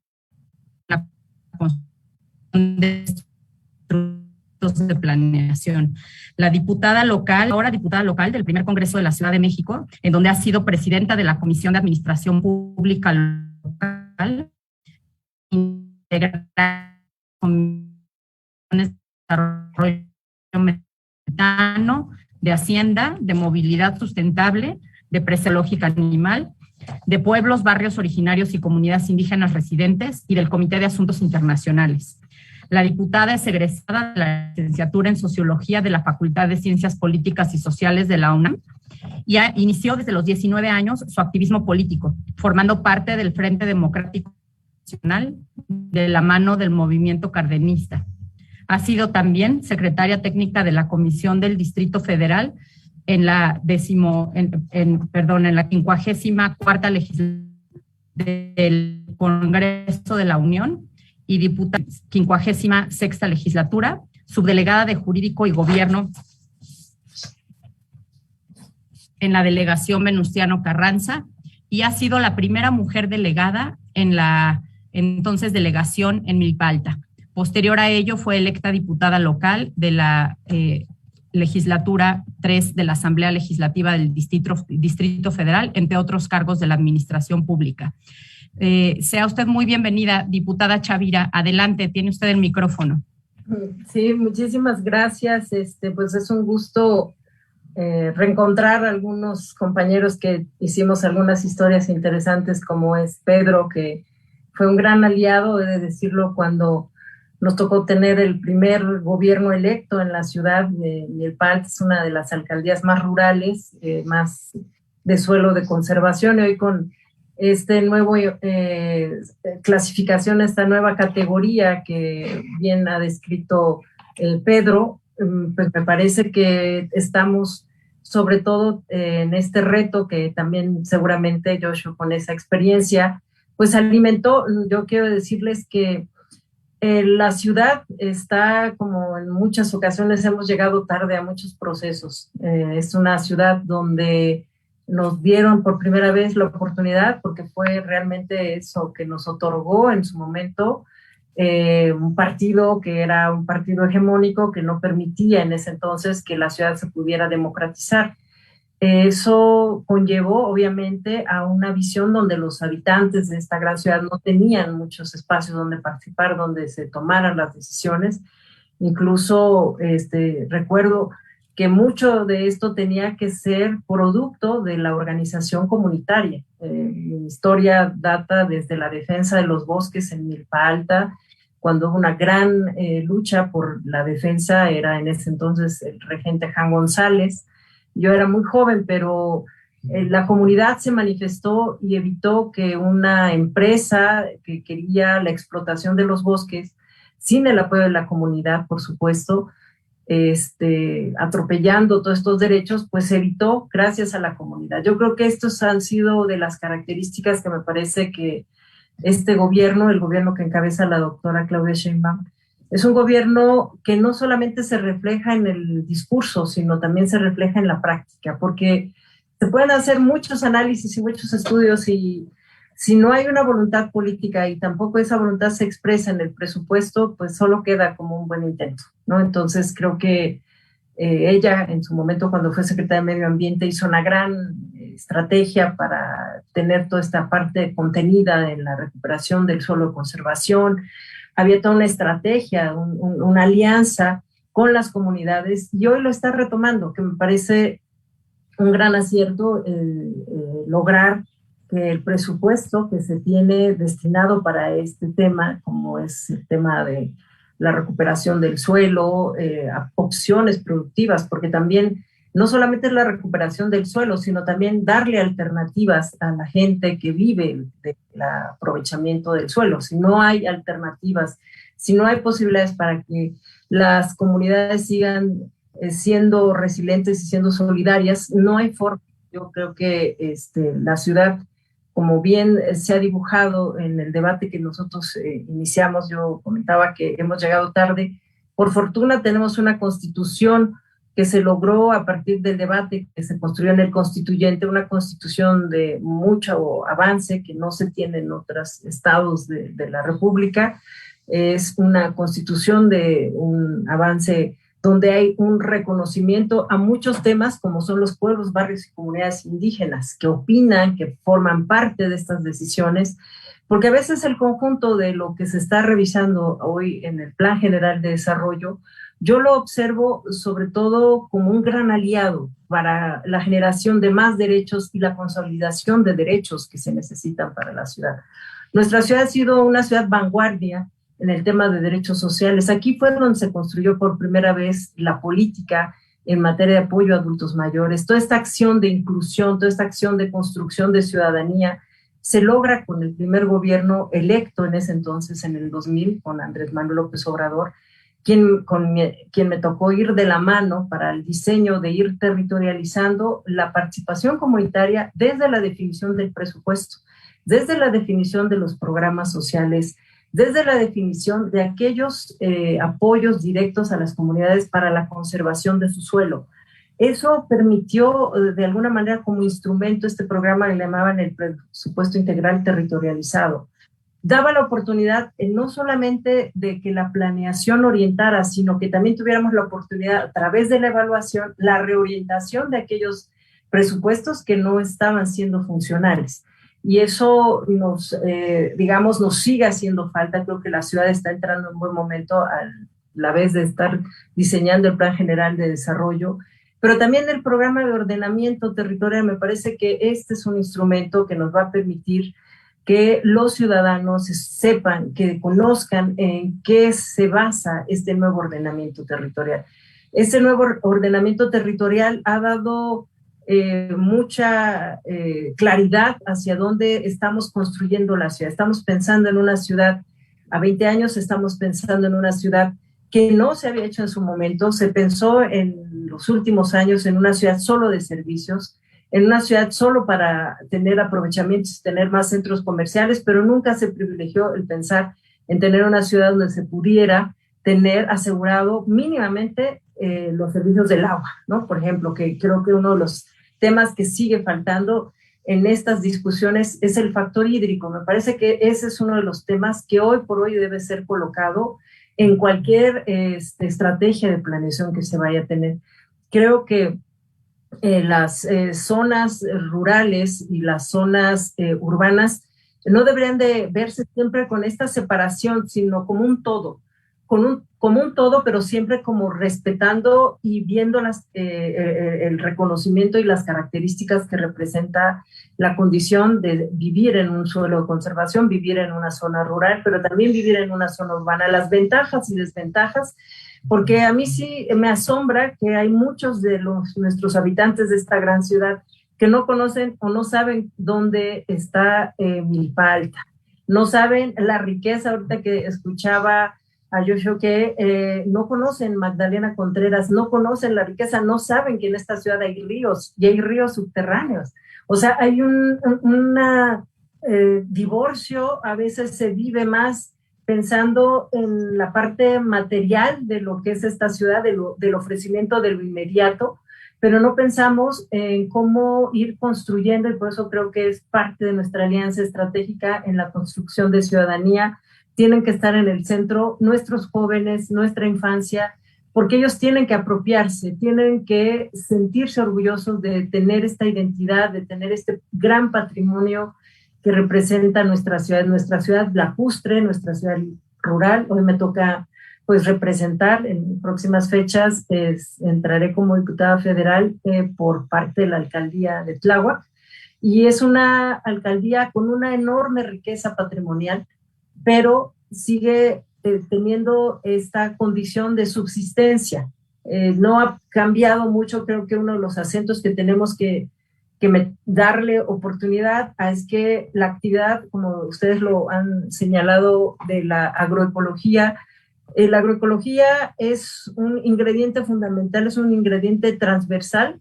de planeación. La diputada local, ahora diputada local del primer Congreso de la Ciudad de México, en donde ha sido presidenta de la Comisión de Administración Pública Local, integra de desarrollo metano, de Hacienda, de movilidad sustentable, de preservación lógica animal, de pueblos, barrios originarios y comunidades indígenas residentes y del Comité de Asuntos Internacionales. La diputada es egresada de la licenciatura en Sociología de la Facultad de Ciencias Políticas y Sociales de la UNAM y inició desde los 19 años su activismo político, formando parte del Frente Democrático Nacional de la mano del movimiento cardenista. Ha sido también secretaria técnica de la Comisión del Distrito Federal en la 54ª legislatura del Congreso de la Unión y diputada 56ª legislatura, subdelegada de Jurídico y Gobierno en la delegación Venustiano Carranza, y ha sido la primera mujer delegada en la entonces delegación en Milpa Alta. Posterior a ello fue electa diputada local de la legislatura 3 de la Asamblea Legislativa del Distrito Federal, entre otros cargos de la administración pública. Sea usted muy bienvenida, diputada Chavira. Adelante, tiene usted el micrófono. Sí, muchísimas gracias. Pues es un gusto reencontrar a algunos compañeros que hicimos algunas historias interesantes, como es Pedro, que fue un gran aliado, he de decirlo, cuando nos tocó tener el primer gobierno electo en la ciudad de Milpa Alta. Es una de las alcaldías más rurales, más de suelo de conservación, y hoy con este nuevo clasificación, esta nueva categoría que bien ha descrito Pedro, pues me parece que estamos sobre todo en este reto que también seguramente Joshua con esa experiencia pues alimentó. Yo quiero decirles que la ciudad está, como en muchas ocasiones hemos llegado tarde a muchos procesos. Es una ciudad donde nos dieron por primera vez la oportunidad, porque fue realmente eso que nos otorgó en su momento un partido que era un partido hegemónico que no permitía en ese entonces que la ciudad se pudiera democratizar. Eso conllevó, obviamente, a una visión donde los habitantes de esta gran ciudad no tenían muchos espacios donde participar, donde se tomaran las decisiones. Incluso recuerdo que mucho de esto tenía que ser producto de la organización comunitaria. Mi historia data desde la defensa de los bosques en Milpa Alta, cuando hubo una gran lucha por la defensa, era en ese entonces el regente Jan González. Yo era muy joven, pero la comunidad se manifestó y evitó que una empresa que quería la explotación de los bosques, sin el apoyo de la comunidad, por supuesto, atropellando todos estos derechos, pues se evitó gracias a la comunidad. Yo creo que estos han sido de las características que me parece que este gobierno, el gobierno que encabeza la doctora Claudia Sheinbaum, es un gobierno que no solamente se refleja en el discurso, sino también se refleja en la práctica, porque se pueden hacer muchos análisis y muchos estudios y si no hay una voluntad política y tampoco esa voluntad se expresa en el presupuesto, pues solo queda como un buen intento, ¿no? Entonces creo que ella en su momento cuando fue secretaria de Medio Ambiente hizo una gran estrategia para tener toda esta parte contenida en la recuperación del suelo de conservación. Había toda una estrategia, una alianza con las comunidades y hoy lo está retomando, que me parece un gran acierto lograr que el presupuesto que se tiene destinado para este tema, como es el tema de la recuperación del suelo, opciones productivas, porque también no solamente es la recuperación del suelo, sino también darle alternativas a la gente que vive del aprovechamiento del suelo. Si no hay alternativas, si no hay posibilidades para que las comunidades sigan siendo resilientes y siendo solidarias, no hay forma. Yo creo que la ciudad, como bien se ha dibujado en el debate que nosotros iniciamos, yo comentaba que hemos llegado tarde. Por fortuna tenemos una constitución que se logró a partir del debate que se construyó en el constituyente, una constitución de mucho avance que no se tiene en otros estados de la República. Es una constitución de un avance donde hay un reconocimiento a muchos temas como son los pueblos, barrios y comunidades indígenas que opinan, que forman parte de estas decisiones, porque a veces el conjunto de lo que se está revisando hoy en el Plan General de Desarrollo, yo lo observo sobre todo como un gran aliado para la generación de más derechos y la consolidación de derechos que se necesitan para la ciudad. Nuestra ciudad ha sido una ciudad vanguardia en el tema de derechos sociales. Aquí fue donde se construyó por primera vez la política en materia de apoyo a adultos mayores. Toda esta acción de inclusión, toda esta acción de construcción de ciudadanía se logra con el primer gobierno electo en ese entonces, en el 2000, con Andrés Manuel López Obrador, quien me tocó ir de la mano para el diseño de ir territorializando la participación comunitaria desde la definición del presupuesto, desde la definición de los programas sociales, desde la definición de aquellos apoyos directos a las comunidades para la conservación de su suelo. Eso permitió, de alguna manera, como instrumento, este programa que le llamaban el presupuesto integral territorializado. Daba la oportunidad no solamente de que la planeación orientara, sino que también tuviéramos la oportunidad, a través de la evaluación, la reorientación de aquellos presupuestos que no estaban siendo funcionales. Y eso nos sigue haciendo falta. Creo que la ciudad está entrando en un buen momento a la vez de estar diseñando el Plan General de Desarrollo, pero también el programa de ordenamiento territorial. Me parece que este es un instrumento que nos va a permitir que los ciudadanos sepan, que conozcan en qué se basa este nuevo ordenamiento territorial. Este nuevo ordenamiento territorial ha dado mucha claridad hacia dónde estamos construyendo la ciudad. Estamos pensando en una ciudad, a 20 años estamos pensando en una ciudad que no se había hecho en su momento. Se pensó en los últimos años en una ciudad solo de servicios, en una ciudad solo para tener aprovechamientos, tener más centros comerciales, pero nunca se privilegió el pensar en tener una ciudad donde se pudiera tener asegurado mínimamente los servicios del agua, ¿no? Por ejemplo, que creo que uno de los temas que sigue faltando en estas discusiones es el factor hídrico. Me parece que ese es uno de los temas que hoy por hoy debe ser colocado en cualquier estrategia de planeación que se vaya a tener. Creo que las zonas rurales y las zonas urbanas no deberían de verse siempre con esta separación, sino como un todo, como un todo, pero siempre como respetando y viendo el reconocimiento y las características que representa la condición de vivir en un suelo de conservación, vivir en una zona rural, pero también vivir en una zona urbana, las ventajas y desventajas, porque a mí sí me asombra que hay muchos de nuestros habitantes de esta gran ciudad que no conocen o no saben dónde está Milpa Alta, no saben la riqueza. Ahorita que escuchaba a Joshua que no conocen Magdalena Contreras, no conocen la riqueza, no saben que en esta ciudad hay ríos y hay ríos subterráneos. O sea, hay un divorcio, a veces se vive más pensando en la parte material de lo que es esta ciudad, del ofrecimiento de lo inmediato, pero no pensamos en cómo ir construyendo, y por eso creo que es parte de nuestra alianza estratégica en la construcción de ciudadanía. Tienen que estar en el centro nuestros jóvenes, nuestra infancia, porque ellos tienen que apropiarse, tienen que sentirse orgullosos de tener esta identidad, de tener este gran patrimonio que representa nuestra ciudad lacustre, nuestra ciudad rural. Hoy me toca pues representar en próximas fechas, entraré como diputada federal por parte de la alcaldía de Tláhuac, y es una alcaldía con una enorme riqueza patrimonial, pero sigue teniendo esta condición de subsistencia. No ha cambiado mucho. Creo que uno de los acentos que tenemos que darle oportunidad es que la actividad, como ustedes lo han señalado, de la agroecología es un ingrediente fundamental, es un ingrediente transversal,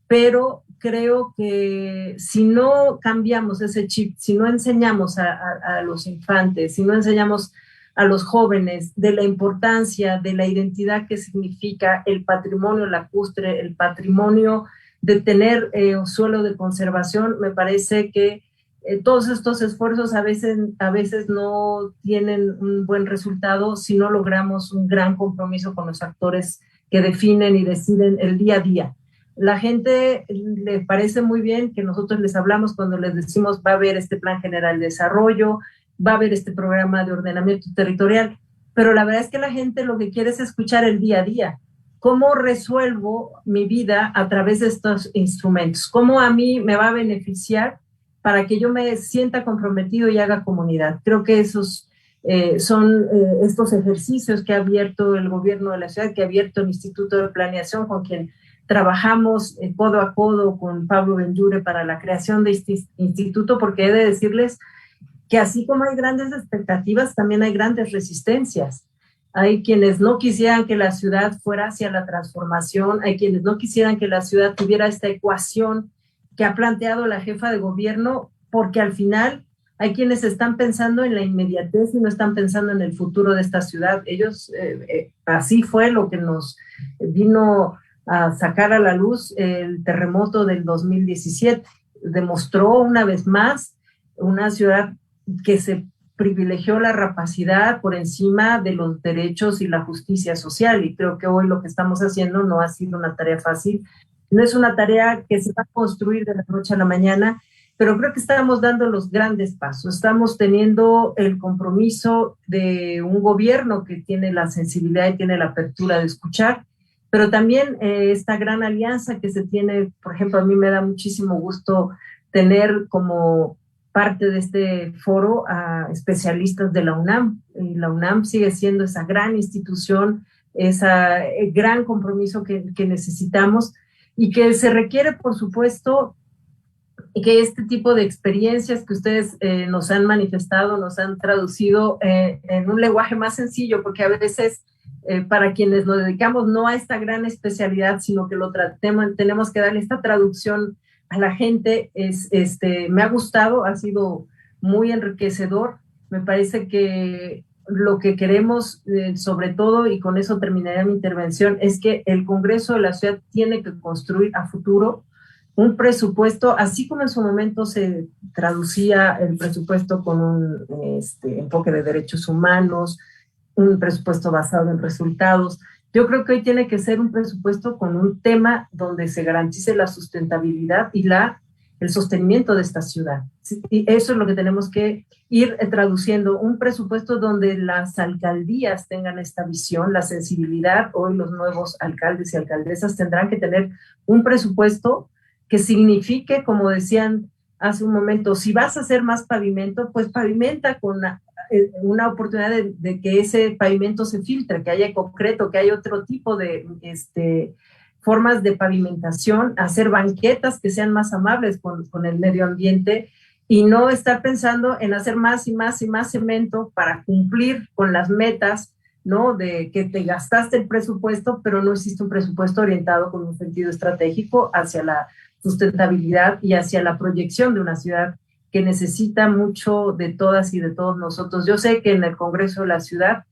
pero creo que si no cambiamos ese chip, si no enseñamos a los infantes, si no enseñamos a los jóvenes de la importancia, de la identidad que significa el patrimonio lacustre, el patrimonio de tener un suelo de conservación, me parece que todos estos esfuerzos a veces no tienen un buen resultado si no logramos un gran compromiso con los actores que definen y deciden el día a día. La gente le parece muy bien que nosotros les hablamos cuando les decimos va a haber este Plan General de Desarrollo, va a haber este programa de ordenamiento territorial, pero la verdad es que la gente lo que quiere es escuchar el día a día. ¿Cómo resuelvo mi vida a través de estos instrumentos? ¿Cómo a mí me va a beneficiar para que yo me sienta comprometido y haga comunidad? Creo que esos son estos ejercicios que ha abierto el gobierno de la ciudad, que ha abierto el Instituto de Planeación, con quien trabajamos codo a codo con Pablo Benlliure para la creación de este instituto, porque he de decirles que así como hay grandes expectativas, también hay grandes resistencias. Hay quienes no quisieran que la ciudad fuera hacia la transformación, hay quienes no quisieran que la ciudad tuviera esta ecuación que ha planteado la jefa de gobierno, porque al final hay quienes están pensando en la inmediatez y no están pensando en el futuro de esta ciudad. Ellos, así fue lo que nos vino a sacar a la luz el terremoto del 2017. Demostró una vez más una ciudad que se privilegió la rapacidad por encima de los derechos y la justicia social, y creo que hoy lo que estamos haciendo no ha sido una tarea fácil, no es una tarea que se va a construir de la noche a la mañana, pero creo que estamos dando los grandes pasos, estamos teniendo el compromiso de un gobierno que tiene la sensibilidad y tiene la apertura de escuchar, pero también esta gran alianza que se tiene. Por ejemplo, a mí me da muchísimo gusto tener como parte de este foro a especialistas de la UNAM, y la UNAM sigue siendo esa gran institución, ese gran compromiso que necesitamos, y que se requiere, por supuesto, que este tipo de experiencias que ustedes nos han manifestado, nos han traducido en un lenguaje más sencillo, porque a veces para quienes nos dedicamos no a esta gran especialidad, sino que tenemos que darle esta traducción a la gente. Me ha gustado, ha sido muy enriquecedor. Me parece que lo que queremos, sobre todo, y con eso terminaré mi intervención, es que el Congreso de la Ciudad tiene que construir a futuro un presupuesto, así como en su momento se traducía el presupuesto con un enfoque de derechos humanos, un presupuesto basado en resultados. Yo creo que hoy tiene que ser un presupuesto con un tema donde se garantice la sustentabilidad y el sostenimiento de esta ciudad. Y eso es lo que tenemos que ir traduciendo, un presupuesto donde las alcaldías tengan esta visión, la sensibilidad. Hoy los nuevos alcaldes y alcaldesas tendrán que tener un presupuesto que signifique, como decían hace un momento, si vas a hacer más pavimento, pues pavimenta con una oportunidad de que ese pavimento se filtre, que haya concreto, que haya otro tipo de formas de pavimentación, hacer banquetas que sean más amables con el medio ambiente, y no estar pensando en hacer más y más y más cemento para cumplir con las metas, ¿no? De que te gastaste el presupuesto, pero no existe un presupuesto orientado con un sentido estratégico hacia la sustentabilidad y hacia la proyección de una ciudad que necesita mucho de todas y de todos nosotros. Yo sé que en el Congreso de la Ciudad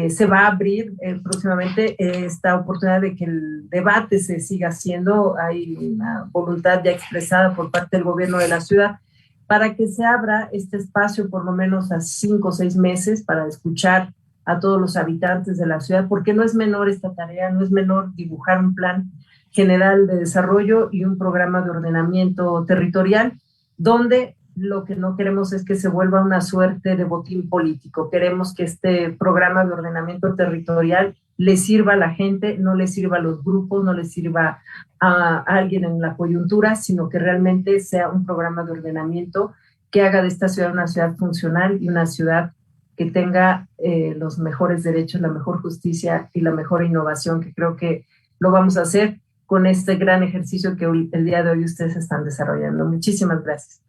se va a abrir próximamente esta oportunidad de que el debate se siga haciendo. Hay una voluntad ya expresada por parte del gobierno de la ciudad para que se abra este espacio por lo menos a 5 o 6 meses para escuchar a todos los habitantes de la ciudad, porque no es menor esta tarea, no es menor dibujar un plan general de desarrollo y un programa de ordenamiento territorial, donde lo que no queremos es que se vuelva una suerte de botín político. Queremos que este programa de ordenamiento territorial le sirva a la gente, no le sirva a los grupos, no le sirva a alguien en la coyuntura, sino que realmente sea un programa de ordenamiento que haga de esta ciudad una ciudad funcional y una ciudad que tenga los mejores derechos, la mejor justicia y la mejor innovación, que creo que lo vamos a hacer con este gran ejercicio que el día de hoy ustedes están desarrollando. Muchísimas gracias.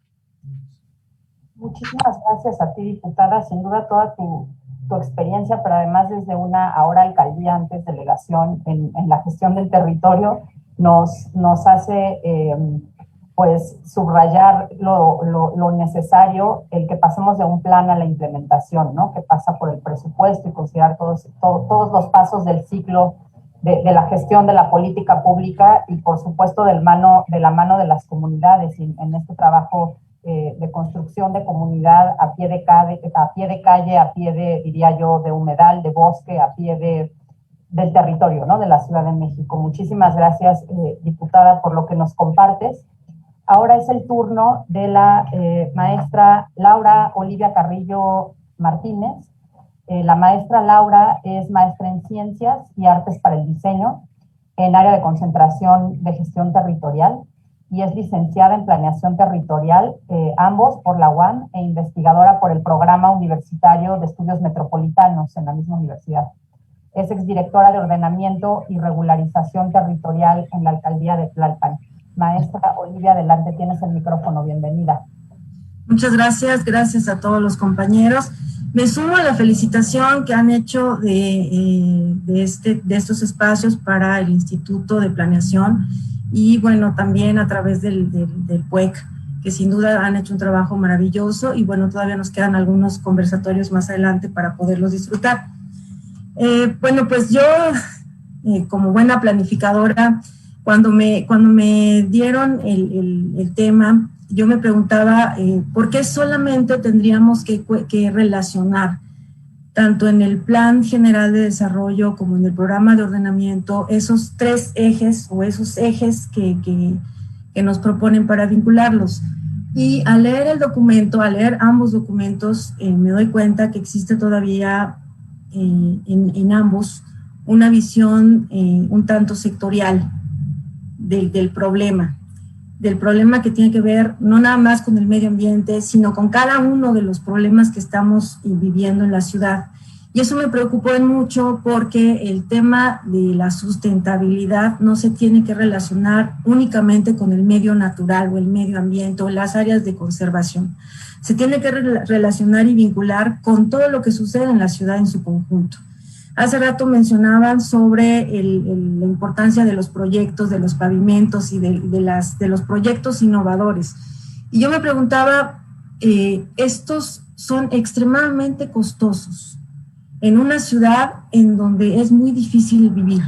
Muchísimas gracias a ti, diputada. Sin duda toda tu experiencia, pero además desde una ahora alcaldía, antes delegación en la gestión del territorio, nos hace pues subrayar lo necesario, el que pasemos de un plan a la implementación, ¿no? Que pasa por el presupuesto y considerar todos los pasos del ciclo de la gestión de la política pública y por supuesto de la mano de las comunidades en este trabajo de construcción de comunidad a pie de calle, a pie de, diría yo, de humedal, de bosque, a pie del territorio, ¿no? De la Ciudad de México. Muchísimas gracias, diputada, por lo que nos compartes. Ahora es el turno de la maestra Laura Olivia Carrillo Martínez. La maestra Laura es maestra en Ciencias y Artes para el Diseño en área de concentración de gestión territorial y es licenciada en Planeación Territorial, ambos por la UAM, e investigadora por el Programa Universitario de Estudios Metropolitanos en la misma universidad. Es exdirectora de Ordenamiento y Regularización Territorial en la Alcaldía de Tlalpan. Maestra Olivia, adelante, tienes el micrófono, bienvenida. Muchas gracias, gracias a todos los compañeros. Me sumo a la felicitación que han hecho de estos espacios para el Instituto de Planeación y bueno, también a través del PUEC, que sin duda han hecho un trabajo maravilloso y bueno, todavía nos quedan algunos conversatorios más adelante para poderlos disfrutar. Bueno, pues yo, como buena planificadora, cuando me dieron el tema, yo me preguntaba por qué solamente tendríamos que relacionar tanto en el Plan General de Desarrollo como en el Programa de Ordenamiento esos 3 ejes o esos ejes que nos proponen para vincularlos. Y al leer el documento, al leer ambos documentos, me doy cuenta que existe todavía en ambos una visión un tanto sectorial del problema que tiene que ver no nada más con el medio ambiente, sino con cada uno de los problemas que estamos viviendo en la ciudad. Y eso me preocupó mucho porque el tema de la sustentabilidad no se tiene que relacionar únicamente con el medio natural o el medio ambiente o las áreas de conservación. Se tiene que relacionar y vincular con todo lo que sucede en la ciudad en su conjunto. Hace rato mencionaban sobre la importancia de los proyectos, de los pavimentos y de los proyectos innovadores. Y yo me preguntaba, estos son extremadamente costosos en una ciudad en donde es muy difícil vivir,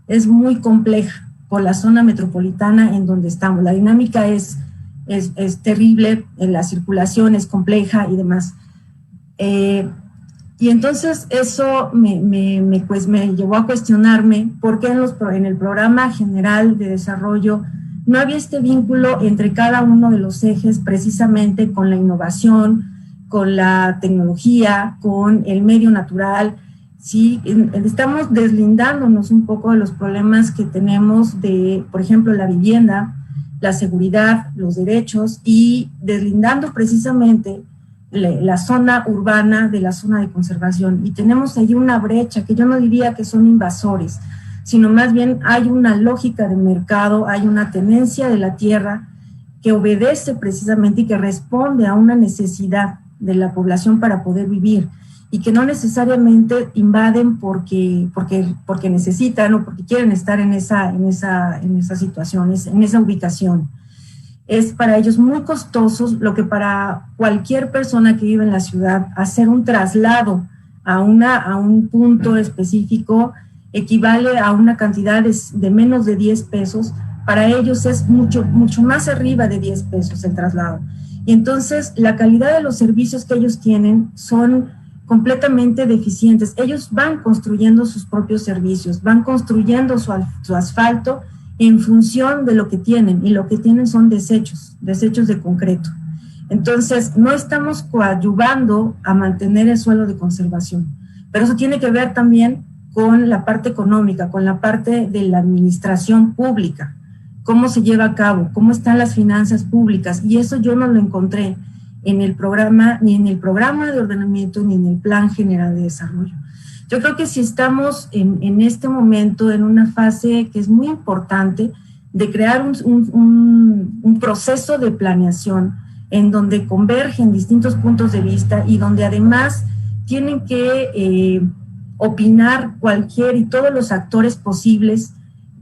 es muy compleja por la zona metropolitana en donde estamos. La dinámica es terrible, la circulación es compleja y demás. Y entonces eso me llevó a cuestionarme por qué en el Programa General de Desarrollo no había este vínculo entre cada uno de los ejes precisamente con la innovación, con la tecnología, con el medio natural. Sí, estamos deslindándonos un poco de los problemas que tenemos de, por ejemplo, la vivienda, la seguridad, los derechos, y deslindando precisamente la zona urbana de la zona de conservación. Y tenemos ahí una brecha que yo no diría que son invasores, sino más bien hay una lógica de mercado, hay una tenencia de la tierra que obedece precisamente y que responde a una necesidad de la población para poder vivir, y que no necesariamente invaden porque necesitan o porque quieren estar en esa situación, en esa ubicación. Es para ellos muy costoso, lo que para cualquier persona que vive en la ciudad, hacer un traslado a un punto específico equivale a una cantidad de menos de 10 pesos. Para ellos es mucho más arriba de 10 pesos el traslado. Y entonces la calidad de los servicios que ellos tienen son completamente deficientes. Ellos van construyendo sus propios servicios, van construyendo su asfalto en función de lo que tienen, y lo que tienen son desechos de concreto. Entonces, no estamos coadyuvando a mantener el suelo de conservación, pero eso tiene que ver también con la parte económica, con la parte de la administración pública, cómo se lleva a cabo, cómo están las finanzas públicas, y eso yo no lo encontré en el programa, ni en el programa de ordenamiento, ni en el Plan General de Desarrollo. Yo creo que si estamos en este momento en una fase que es muy importante de crear un proceso de planeación en donde convergen distintos puntos de vista y donde además tienen que opinar cualquier y todos los actores posibles,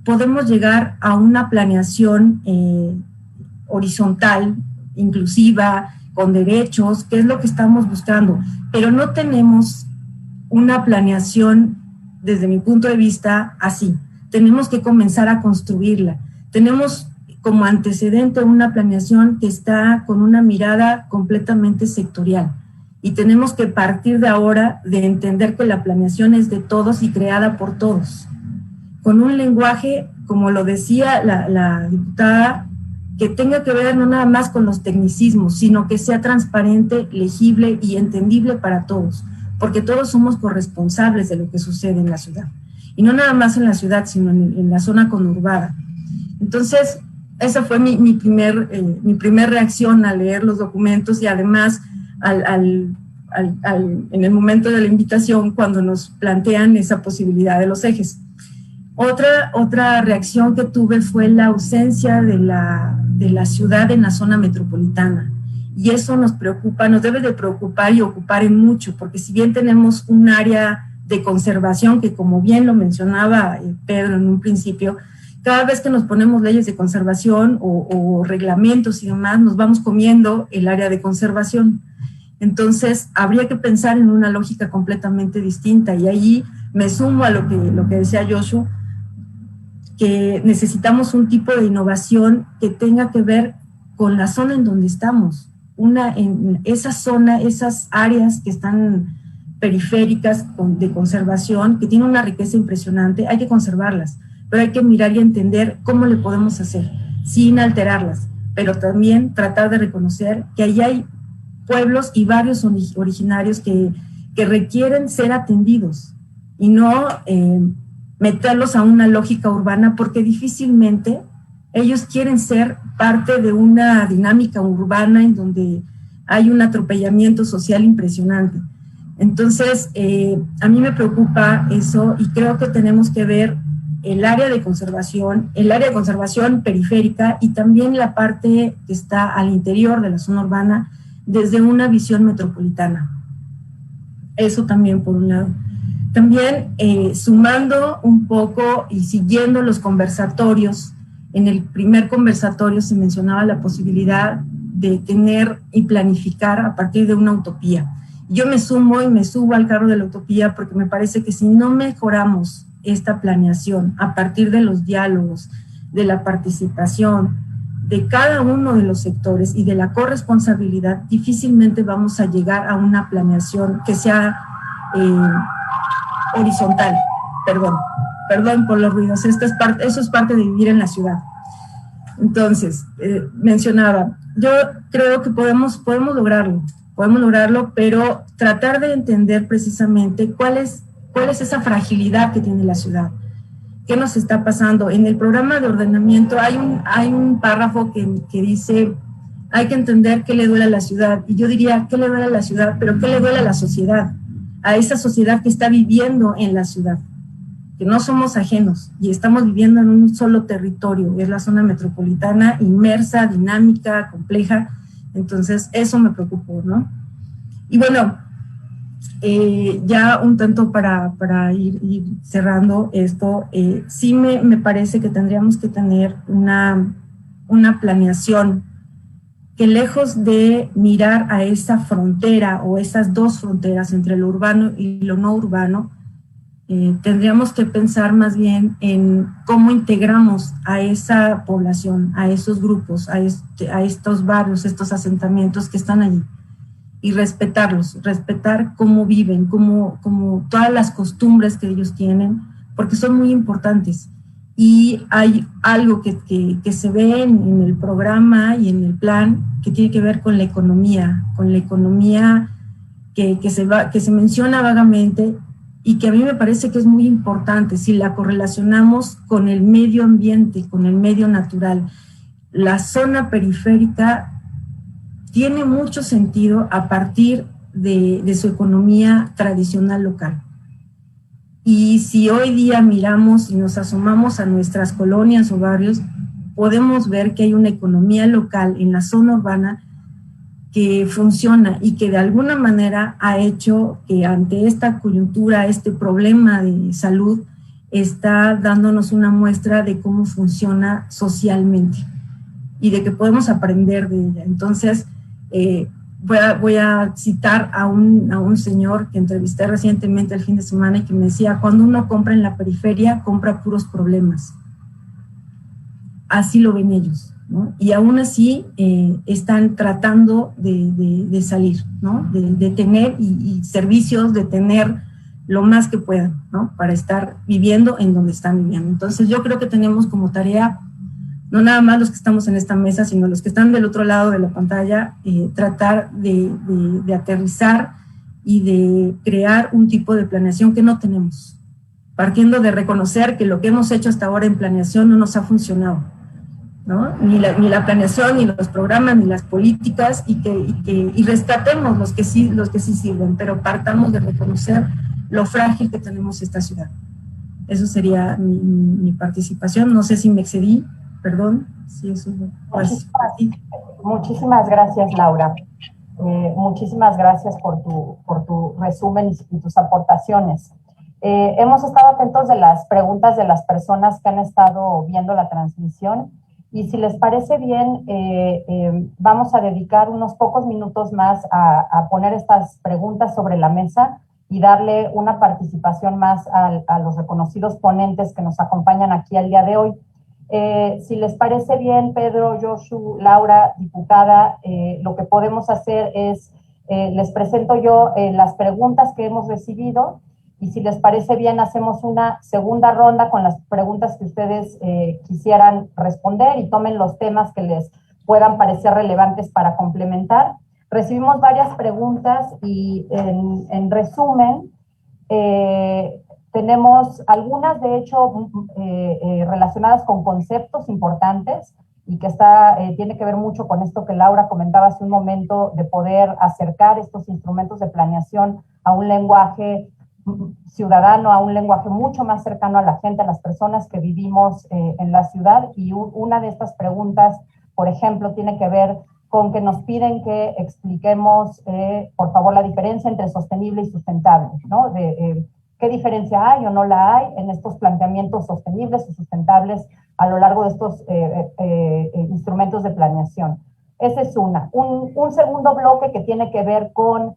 podemos llegar a una planeación horizontal, inclusiva, con derechos, que es lo que estamos buscando, pero no tenemos una planeación desde mi punto de vista así. Tenemos que comenzar a construirla. Tenemos como antecedente una planeación que está con una mirada completamente sectorial, y tenemos que partir de ahora de entender que la planeación es de todos y creada por todos, con un lenguaje, como lo decía la diputada, que tenga que ver no nada más con los tecnicismos, sino que sea transparente, legible y entendible para todos, porque todos somos corresponsables de lo que sucede en la ciudad, y no nada más en la ciudad, sino en la zona conurbada. Entonces, esa fue mi primer reacción al leer los documentos, y además en el momento de la invitación, cuando nos plantean esa posibilidad de los ejes. Otra reacción que tuve fue la ausencia de la ciudad en la zona metropolitana. Y eso nos preocupa, nos debe de preocupar y ocupar en mucho, porque si bien tenemos un área de conservación que, como bien lo mencionaba Pedro en un principio, cada vez que nos ponemos leyes de conservación o reglamentos y demás, nos vamos comiendo el área de conservación. Entonces, habría que pensar en una lógica completamente distinta, y ahí me sumo a lo que decía Joshua, que necesitamos un tipo de innovación que tenga que ver con la zona en donde estamos. En esa zona, esas áreas que están periféricas de conservación, que tienen una riqueza impresionante, hay que conservarlas, pero hay que mirar y entender cómo le podemos hacer, sin alterarlas, pero también tratar de reconocer que ahí hay pueblos y barrios originarios que requieren ser atendidos, y no meterlos a una lógica urbana, porque difícilmente ellos quieren ser parte de una dinámica urbana en donde hay un atropellamiento social impresionante. Entonces, a mí me preocupa eso, y creo que tenemos que ver el área de conservación periférica, y también la parte que está al interior de la zona urbana desde una visión metropolitana. Eso también por un lado. También sumando un poco y siguiendo los conversatorios, en el primer conversatorio se mencionaba la posibilidad de tener y planificar a partir de una utopía. Yo me sumo y me subo al carro de la utopía porque me parece que si no mejoramos esta planeación a partir de los diálogos, de la participación de cada uno de los sectores y de la corresponsabilidad, difícilmente vamos a llegar a una planeación que sea horizontal. Perdón por los ruidos, eso es parte de vivir en la ciudad. Entonces, mencionaba, yo creo que podemos lograrlo, pero tratar de entender precisamente cuál es esa fragilidad que tiene la ciudad. ¿Qué nos está pasando? En el programa de ordenamiento hay un párrafo que dice, hay que entender qué le duele a la ciudad. Y yo diría, ¿qué le duele a la ciudad? Pero ¿qué le duele a la sociedad? A esa sociedad que está viviendo en la ciudad, que no somos ajenos y estamos viviendo en un solo territorio, es la zona metropolitana, inmersa, dinámica, compleja. Entonces, eso me preocupó, ¿no? Y bueno, ya un tanto para ir cerrando esto, sí me parece que tendríamos que tener una planeación que, lejos de mirar a esa frontera o esas dos fronteras entre lo urbano y lo no urbano, tendríamos que pensar más bien en cómo integramos a esa población, a esos grupos, a estos barrios, estos asentamientos que están allí, y respetarlos, respetar cómo viven, como todas las costumbres que ellos tienen, porque son muy importantes. Y hay algo que se ve en el programa y en el plan que tiene que ver con la economía que se menciona vagamente, y que a mí me parece que es muy importante si la correlacionamos con el medio ambiente, con el medio natural. La zona periférica tiene mucho sentido a partir de su economía tradicional local. Y si hoy día miramos y nos asomamos a nuestras colonias o barrios, podemos ver que hay una economía local en la zona urbana que funciona y que de alguna manera ha hecho que ante esta coyuntura, este problema de salud, está dándonos una muestra de cómo funciona socialmente y de que podemos aprender de ella. Entonces, voy a citar a un señor que entrevisté recientemente el fin de semana y que me decía, cuando uno compra en la periferia, compra puros problemas. Así lo ven ellos, ¿no? Y aún así están tratando de salir, ¿no? De tener y servicios, de tener lo más que puedan, ¿no? Para estar viviendo en donde están viviendo. Entonces yo creo que tenemos como tarea, no nada más los que estamos en esta mesa, sino los que están del otro lado de la pantalla, tratar de aterrizar y de crear un tipo de planeación que no tenemos, partiendo de reconocer que lo que hemos hecho hasta ahora en planeación no nos ha funcionado, ¿no? Ni la planeación, ni los programas, ni las políticas, y rescatemos los que sí sirven, pero partamos de reconocer lo frágil que tenemos esta ciudad. Eso sería mi participación. No sé si me excedí, perdón. Sí, eso muchísimas gracias, Laura. Muchísimas gracias por tu resumen y tus aportaciones. Hemos estado atentos de las preguntas de las personas que han estado viendo la transmisión. Y si les parece bien, vamos a dedicar unos pocos minutos más a poner estas preguntas sobre la mesa y darle una participación más a los reconocidos ponentes que nos acompañan aquí al día de hoy. Si les parece bien, Pedro, Josu, Laura, diputada, lo que podemos hacer es, les presento yo las preguntas que hemos recibido, y si les parece bien, hacemos una segunda ronda con las preguntas que ustedes quisieran responder y tomen los temas que les puedan parecer relevantes para complementar. Recibimos varias preguntas y en resumen, tenemos algunas, de hecho, relacionadas con conceptos importantes y que tiene que ver mucho con esto que Laura comentaba hace un momento, de poder acercar estos instrumentos de planeación a un lenguaje ciudadano, a un lenguaje mucho más cercano a la gente, a las personas que vivimos en la ciudad. Y una de estas preguntas, por ejemplo, tiene que ver con que nos piden que expliquemos, por favor, la diferencia entre sostenible y sustentable, ¿no? ¿Qué diferencia hay o no la hay en estos planteamientos sostenibles y sustentables a lo largo de estos instrumentos de planeación? Esa es una. Un segundo bloque que tiene que ver con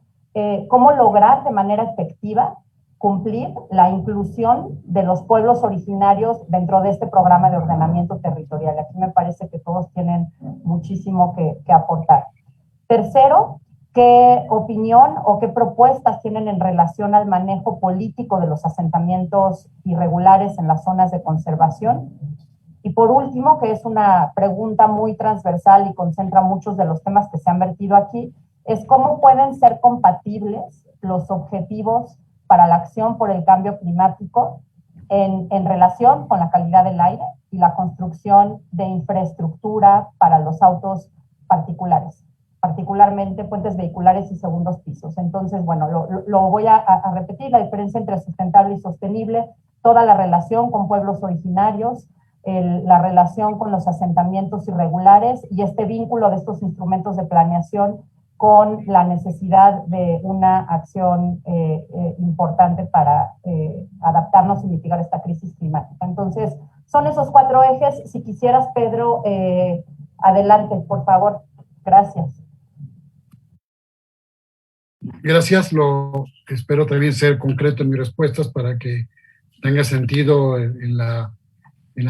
cómo lograr de manera efectiva cumplir la inclusión de los pueblos originarios dentro de este programa de ordenamiento territorial. Aquí me parece que todos tienen muchísimo que aportar. Tercero, ¿qué opinión o qué propuestas tienen en relación al manejo político de los asentamientos irregulares en las zonas de conservación? Y por último, que es una pregunta muy transversal y concentra muchos de los temas que se han vertido aquí, es cómo pueden ser compatibles los objetivos para la acción por el cambio climático en relación con la calidad del aire y la construcción de infraestructura para los autos particulares, particularmente puentes vehiculares y segundos pisos. Entonces, bueno, lo voy a repetir, la diferencia entre sustentable y sostenible, toda la relación con pueblos originarios, la relación con los asentamientos irregulares y este vínculo de estos instrumentos de planeación con la necesidad de una acción importante para adaptarnos y mitigar esta crisis climática. Entonces, son esos 4 ejes. Si quisieras, Pedro, adelante, por favor. Gracias. Gracias. Espero también ser concreto en mis respuestas para que tenga sentido en la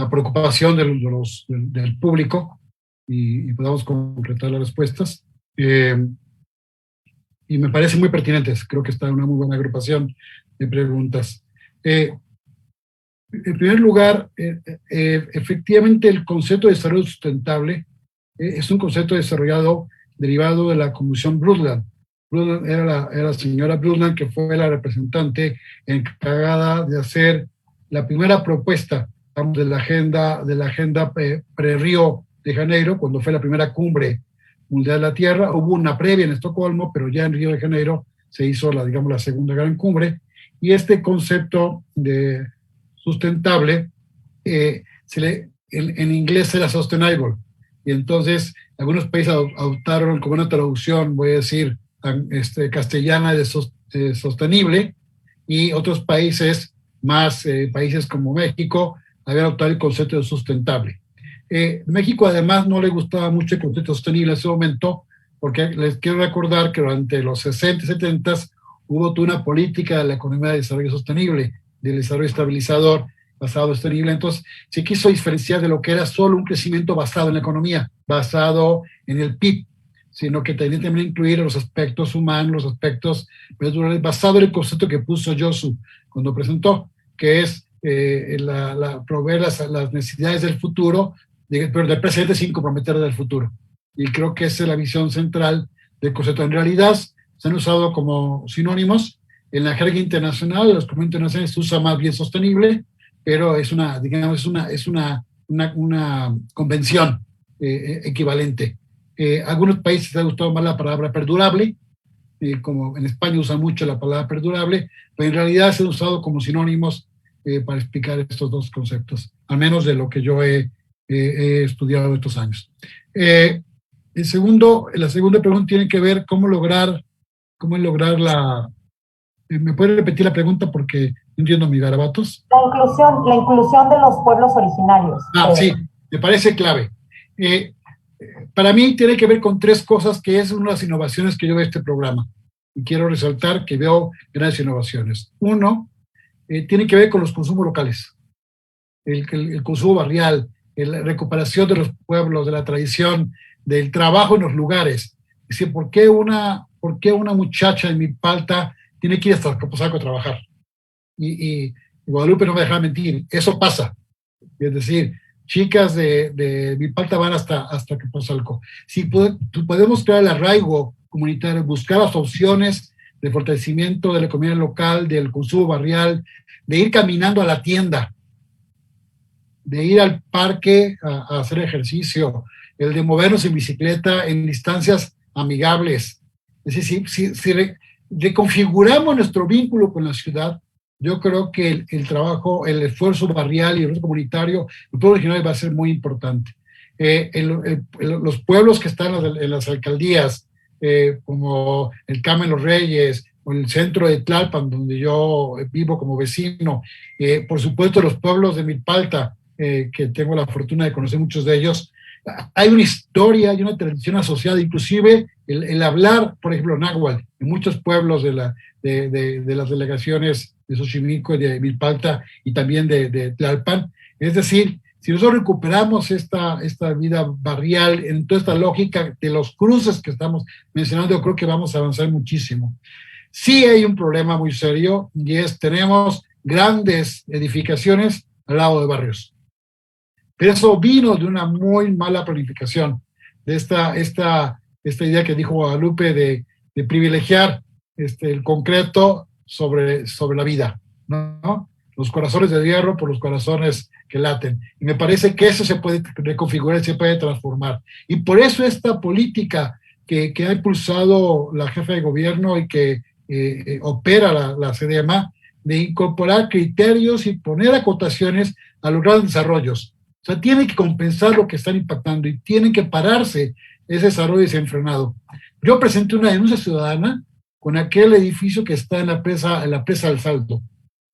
preocupación del público y podamos concretar las respuestas. Y me parecen muy pertinentes. Creo que está en una muy buena agrupación de preguntas. En primer lugar, efectivamente el concepto de desarrollo sustentable es un concepto desarrollado derivado de la Comisión Brundtland. Era la señora Brundtland, que fue la representante encargada de hacer la primera propuesta, digamos, de la agenda pre-Río de Janeiro, cuando fue la primera cumbre mundial de la Tierra. Hubo una previa en Estocolmo, pero ya en Río de Janeiro se hizo la segunda gran cumbre, y este concepto de sustentable en inglés era sustainable, y entonces algunos países adoptaron como una traducción, voy a decir, castellana de sostenible, y otros países, países como México, habían adoptado el concepto de sustentable. México además no le gustaba mucho el concepto sostenible en ese momento, porque les quiero recordar que durante los 60 y 70 hubo toda una política de la economía de desarrollo sostenible, del desarrollo estabilizador basado en sostenible. Entonces se quiso diferenciar de lo que era solo un crecimiento basado en la economía, basado en el PIB, sino que tenía también incluir los aspectos humanos, los aspectos basado en el concepto que puso Josu cuando presentó, que es proveer las necesidades del futuro, pero del presente sin comprometer del futuro. Y creo que esa es la visión central del concepto. En realidad se han usado como sinónimos. En la jerga internacional, en los comités internacionales se usa más bien sostenible, pero es una convención equivalente. Algunos países les ha gustado más la palabra perdurable, como en España usan mucho la palabra perdurable, pero en realidad se han usado como sinónimos para explicar estos dos conceptos, al menos de lo que yo he estudiado estos años. La segunda pregunta tiene que ver cómo lograr la... ¿Me puede repetir la pregunta porque no entiendo mis garabatos? La inclusión de los pueblos originarios. Sí, me parece clave. Para mí tiene que ver con 3 cosas, que es una de las innovaciones que yo veo en este programa. Y quiero resaltar que veo grandes innovaciones. Uno, tiene que ver con los consumos locales. El consumo barrial, la recuperación de los pueblos, de la tradición, del trabajo en los lugares. Es decir, ¿por qué una muchacha en Milpalta tiene que ir hasta Azcapotzalco a trabajar? Y Guadalupe no me dejará mentir, eso pasa. Es decir, chicas de Milpalta van hasta Azcapotzalco. Si podemos crear el arraigo comunitario, buscar las opciones de fortalecimiento de la economía local, del consumo barrial, de ir caminando a la tienda, de ir al parque a hacer ejercicio, el de movernos en bicicleta en distancias amigables. Es decir, si reconfiguramos nuestro vínculo con la ciudad, yo creo que el trabajo, el esfuerzo barrial y el esfuerzo comunitario, el pueblo original va a ser muy importante. Los pueblos que están en las alcaldías, como el Carmen Los Reyes, o el centro de Tlalpan, donde yo vivo como vecino, por supuesto los pueblos de Milpalta, que tengo la fortuna de conocer muchos de ellos, hay una historia, hay una tradición asociada, inclusive el hablar, por ejemplo, náhuatl, en muchos pueblos de las delegaciones de Xochimilco y de Milpalta y también de Tlalpan. Es decir, si nosotros recuperamos esta vida barrial en toda esta lógica de los cruces que estamos mencionando, yo creo que vamos a avanzar muchísimo. Sí hay un problema muy serio y tenemos grandes edificaciones al lado de barrios. Pero eso vino de una muy mala planificación, de esta idea que dijo Guadalupe de privilegiar el concreto sobre la vida, ¿no? Los corazones de hierro por los corazones que laten. Y me parece que eso se puede reconfigurar, se puede transformar. Y por eso esta política que ha impulsado la jefa de gobierno y que opera la CDMA, de incorporar criterios y poner acotaciones a los grandes desarrollos. O sea, tienen que compensar lo que están impactando y tienen que pararse ese desarrollo desenfrenado. Yo presenté una denuncia ciudadana con aquel edificio que está en la presa del Salto,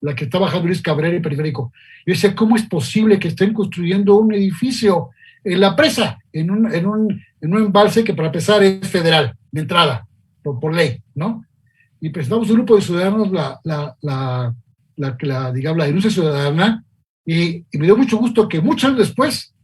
la que está bajando Luis Cabrera y Periférico. Yo decía, ¿cómo es posible que estén construyendo un edificio en la presa, en un embalse que para empezar es federal, de entrada, por ley, ¿no? Y presentamos un grupo de ciudadanos digamos, la denuncia ciudadana. Y me dio mucho gusto que muchos años después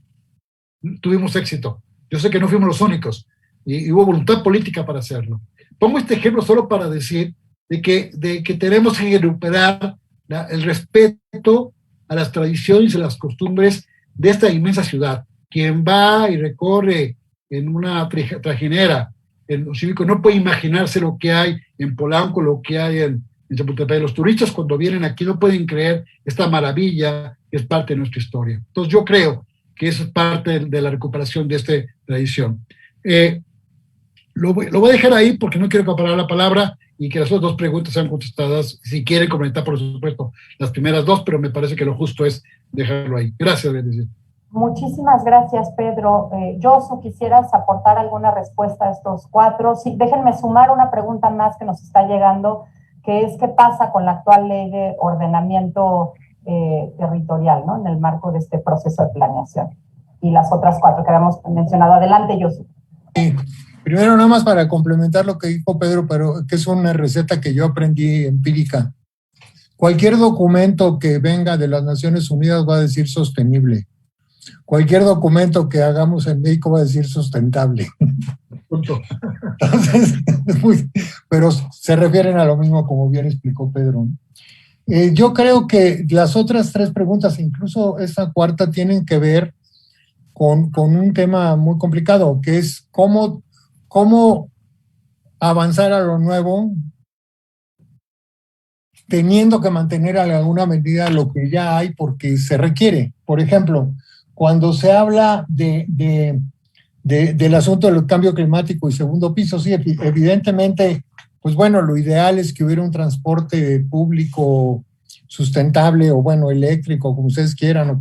tuvimos éxito. Yo sé que no fuimos los únicos y hubo voluntad política para hacerlo. Pongo este ejemplo solo para decir de que tenemos que recuperar el respeto a las tradiciones y las costumbres de esta inmensa ciudad. Quien va y recorre en una trajinera en Xochimilco no puede imaginarse lo que hay en Polanco, lo que hay en Chapultepec. Los turistas cuando vienen aquí no pueden creer esta maravilla que es parte de nuestra historia. Entonces yo creo que eso es parte de la recuperación de esta tradición. Lo voy a dejar ahí porque no quiero acaparar la palabra y que las otras dos preguntas sean contestadas. Si quieren comentar, por supuesto, las primeras dos, pero me parece que lo justo es dejarlo ahí. Gracias, Benedict. Muchísimas gracias, Pedro. Josu, ¿quisieras aportar alguna respuesta a estos cuatro? Sí, déjenme sumar una pregunta más que nos está llegando, que es qué pasa con la actual ley de ordenamiento territorial, ¿no? En el marco de este proceso de planeación. Y las otras cuatro que habíamos mencionado. Adelante, Josu. Sí. Primero, nada más para complementar lo que dijo Pedro, pero que es una receta que yo aprendí empírica. Cualquier documento que venga de las Naciones Unidas va a decir sostenible. Cualquier documento que hagamos en México va a decir sustentable. Punto. Entonces, pero se refieren a lo mismo, como bien explicó Pedro. Yo creo que las otras tres preguntas, incluso esta cuarta, tienen que ver con un tema muy complicado, que es cómo avanzar a lo nuevo, teniendo que mantener a alguna medida lo que ya hay porque se requiere. Por ejemplo, cuando se habla del asunto del cambio climático y segundo piso, sí, evidentemente, pues bueno, lo ideal es que hubiera un transporte público sustentable o bueno, eléctrico, como ustedes quieran,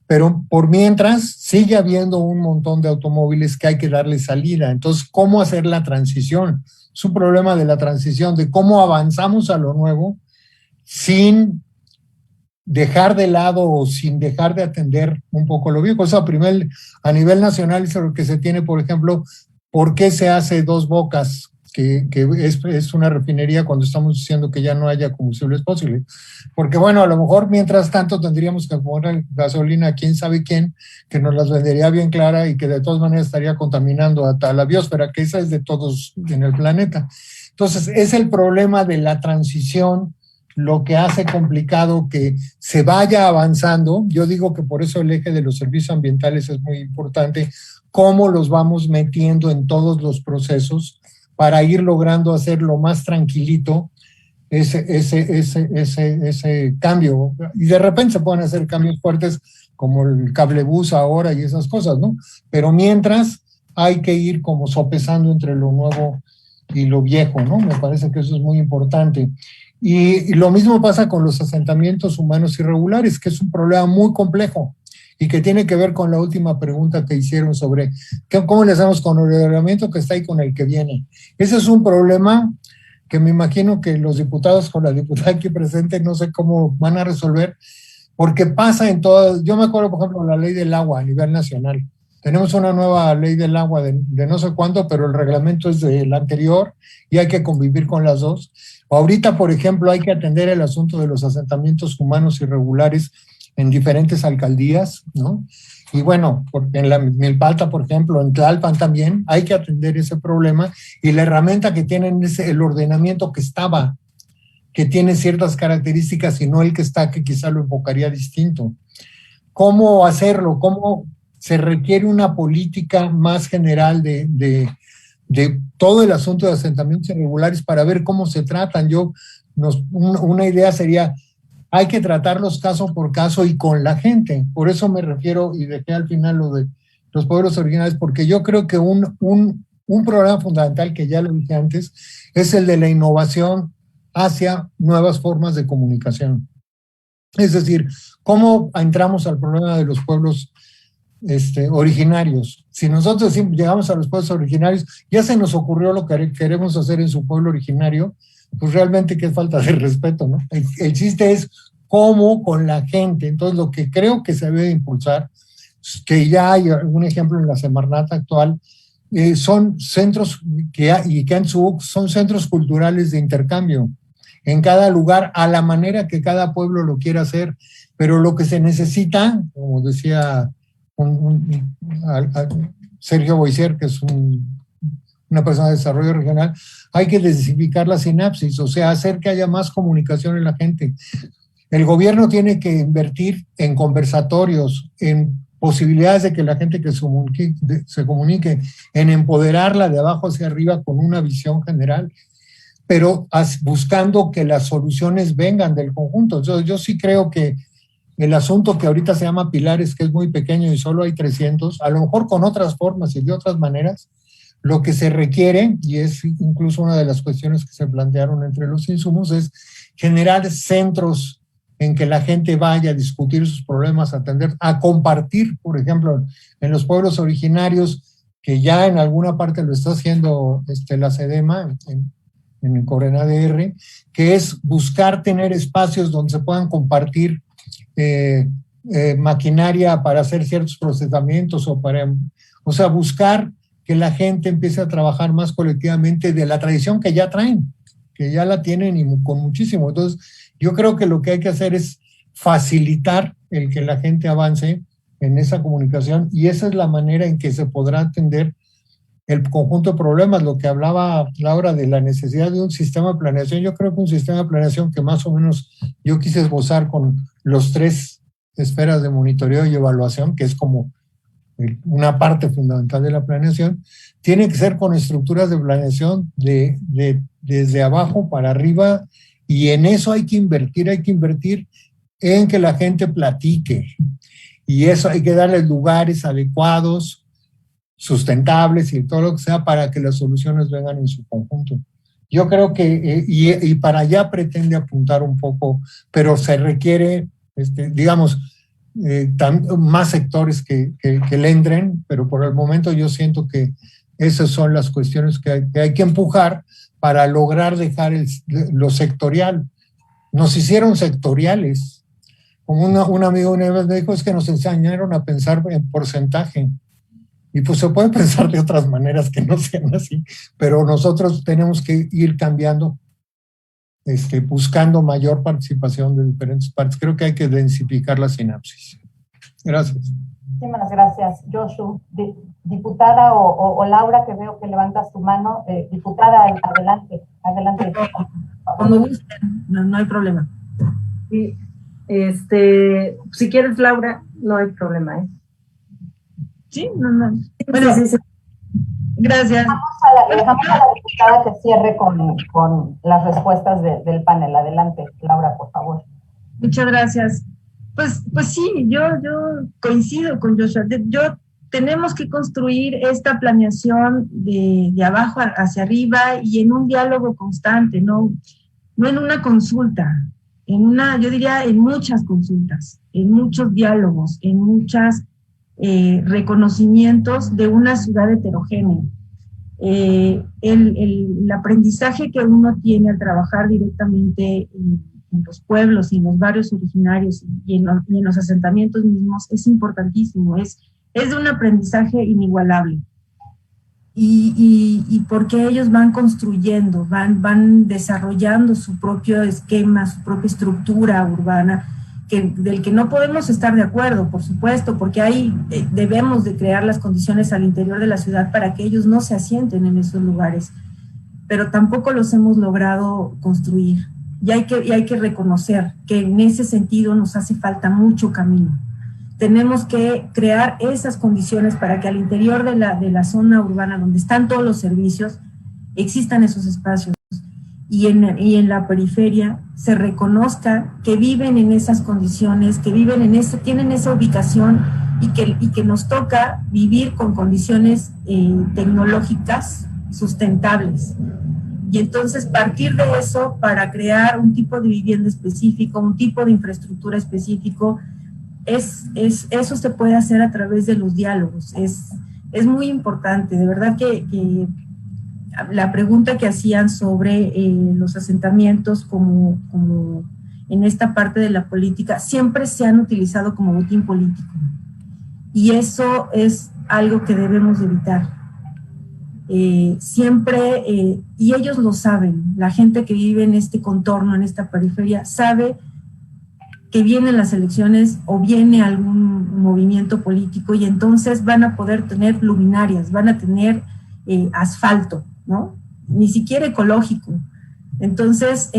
pero por mientras sigue habiendo un montón de automóviles que hay que darle salida. Entonces, ¿cómo hacer la transición? Es un problema de la transición, de cómo avanzamos a lo nuevo sin dejar de lado o sin dejar de atender un poco lo viejo. O sea, primero, a nivel nacional es lo que se tiene, por ejemplo, ¿por qué se hace Dos Bocas? Que es una refinería cuando estamos diciendo que ya no haya combustibles fósiles. Porque bueno, a lo mejor mientras tanto tendríamos que poner gasolina a quién sabe quién, que nos las vendería bien clara y que de todas maneras estaría contaminando hasta la biosfera, que esa es de todos en el planeta. Entonces, es el problema de la transición lo que hace complicado que se vaya avanzando. Yo digo que por eso el eje de los servicios ambientales es muy importante, cómo los vamos metiendo en todos los procesos para ir logrando hacerlo más tranquilito ese cambio. Y de repente se pueden hacer cambios fuertes como el cablebús ahora y esas cosas, ¿no? Pero mientras hay que ir como sopesando entre lo nuevo y lo viejo, ¿no? Me parece que eso es muy importante. Y lo mismo pasa con los asentamientos humanos irregulares, que es un problema muy complejo y que tiene que ver con la última pregunta que hicieron sobre cómo le hacemos con el reglamento que está y con el que viene. Ese es un problema que me imagino que los diputados con la diputada aquí presente no sé cómo van a resolver, porque pasa en todas. Yo me acuerdo, por ejemplo, la ley del agua a nivel nacional. Tenemos una nueva ley del agua de no sé cuánto, pero el reglamento es del anterior y hay que convivir con las dos. Ahorita, por ejemplo, hay que atender el asunto de los asentamientos humanos irregulares en diferentes alcaldías, ¿no? Y bueno, en Milpalta, por ejemplo, en Tlalpan también, hay que atender ese problema, y la herramienta que tienen es el ordenamiento que tiene ciertas características y no el que está, que quizá lo enfocaría distinto. ¿Cómo hacerlo? ¿Cómo se requiere una política más general de todo el asunto de asentamientos irregulares para ver cómo se tratan? Una idea sería, hay que tratarlos caso por caso y con la gente. Por eso me refiero, y dejé al final lo de los pueblos originarios, porque yo creo que un programa fundamental, que ya lo dije antes, es el de la innovación hacia nuevas formas de comunicación. Es decir, ¿cómo entramos al problema de los pueblos originarios? Si nosotros llegamos a los pueblos originarios, ya se nos ocurrió lo que queremos hacer en su pueblo originario, pues realmente qué falta de respeto, ¿no? El chiste es cómo con la gente. Entonces, lo que creo que se debe impulsar, que ya hay un ejemplo en la Semarnat actual, son centros son centros culturales de intercambio en cada lugar, a la manera que cada pueblo lo quiera hacer. Pero lo que se necesita, como decía Sergio Boisier, que es una persona de desarrollo regional, hay que densificar la sinapsis, o sea, hacer que haya más comunicación en la gente. El gobierno tiene que invertir en conversatorios, en posibilidades de que la gente que se comunique, en empoderarla de abajo hacia arriba con una visión general, pero buscando que las soluciones vengan del conjunto. Yo sí creo que el asunto que ahorita se llama pilares, que es muy pequeño y solo hay 300, a lo mejor con otras formas y de otras maneras, lo que se requiere, y es incluso una de las cuestiones que se plantearon entre los insumos, es generar centros en que la gente vaya a discutir sus problemas, a compartir, por ejemplo, en los pueblos originarios, que ya en alguna parte lo está haciendo la SEDEMA, en el CORENADR, que es buscar tener espacios donde se puedan compartir maquinaria para hacer ciertos procesamientos, o sea, buscar que la gente empiece a trabajar más colectivamente de la tradición que ya traen, que ya la tienen y con muchísimo. Entonces, yo creo que lo que hay que hacer es facilitar el que la gente avance en esa comunicación, y esa es la manera en que se podrá atender el conjunto de problemas. Lo que hablaba Laura de la necesidad de un sistema de planeación, yo creo que un sistema de planeación que más o menos yo quise esbozar con los 3 esferas de monitoreo y evaluación, que es como una parte fundamental de la planeación, tiene que ser con estructuras de planeación desde abajo para arriba, y en eso hay que invertir en que la gente platique, y eso hay que darle lugares adecuados, sustentables y todo lo que sea, para que las soluciones vengan en su conjunto. Yo creo que, y para allá pretende apuntar un poco, pero se requiere, digamos, más sectores que le entren, pero por el momento yo siento que esas son las cuestiones que hay que empujar para lograr dejar lo sectorial. Nos hicieron sectoriales. Como un amigo una vez me dijo, es que nos enseñaron a pensar en porcentaje. Y pues se puede pensar de otras maneras que no sean así, pero nosotros tenemos que ir cambiando, buscando mayor participación de diferentes partes. Creo que hay que densificar la sinapsis. Gracias. Muchísimas gracias, Joshua. Diputada o Laura, que veo que levantas tu mano. Diputada, adelante. Cuando gusten, no hay problema. Sí, si quieres, Laura, no hay problema, ¿eh? Sí, no. Bueno, sí. Gracias. Le dejamos a la diputada que cierre con las respuestas del panel. Adelante, Laura, por favor. Muchas gracias. Pues sí, yo coincido con Joshua. Tenemos que construir esta planeación de abajo hacia arriba y en un diálogo constante, no en una consulta, yo diría en muchas consultas, en muchos diálogos, en muchas reconocimientos de una ciudad heterogénea. el aprendizaje que uno tiene al trabajar directamente en los pueblos y en los barrios originarios y en los asentamientos mismos es importantísimo, es de un aprendizaje inigualable. Y porque ellos van construyendo, van desarrollando su propio esquema, su propia estructura urbana, del que no podemos estar de acuerdo, por supuesto, porque debemos de crear las condiciones al interior de la ciudad para que ellos no se asienten en esos lugares, pero tampoco los hemos logrado construir. Y hay que reconocer que en ese sentido nos hace falta mucho camino. Tenemos que crear esas condiciones para que al interior de la zona urbana, donde están todos los servicios, existan esos espacios. Y en la periferia se reconozca que viven en esas condiciones, que tienen esa ubicación y que nos toca vivir con condiciones tecnológicas sustentables. Y entonces partir de eso para crear un tipo de vivienda específico, un tipo de infraestructura específico, eso se puede hacer a través de los diálogos. Es muy importante, de verdad que la pregunta que hacían sobre los asentamientos como en esta parte de la política, siempre se han utilizado como botín político. Y eso es algo que debemos evitar. Siempre, y ellos lo saben, la gente que vive en este contorno, en esta periferia, sabe que vienen las elecciones o viene algún movimiento político y entonces van a poder tener luminarias, van a tener asfalto, ¿no? Ni siquiera ecológico. Entonces,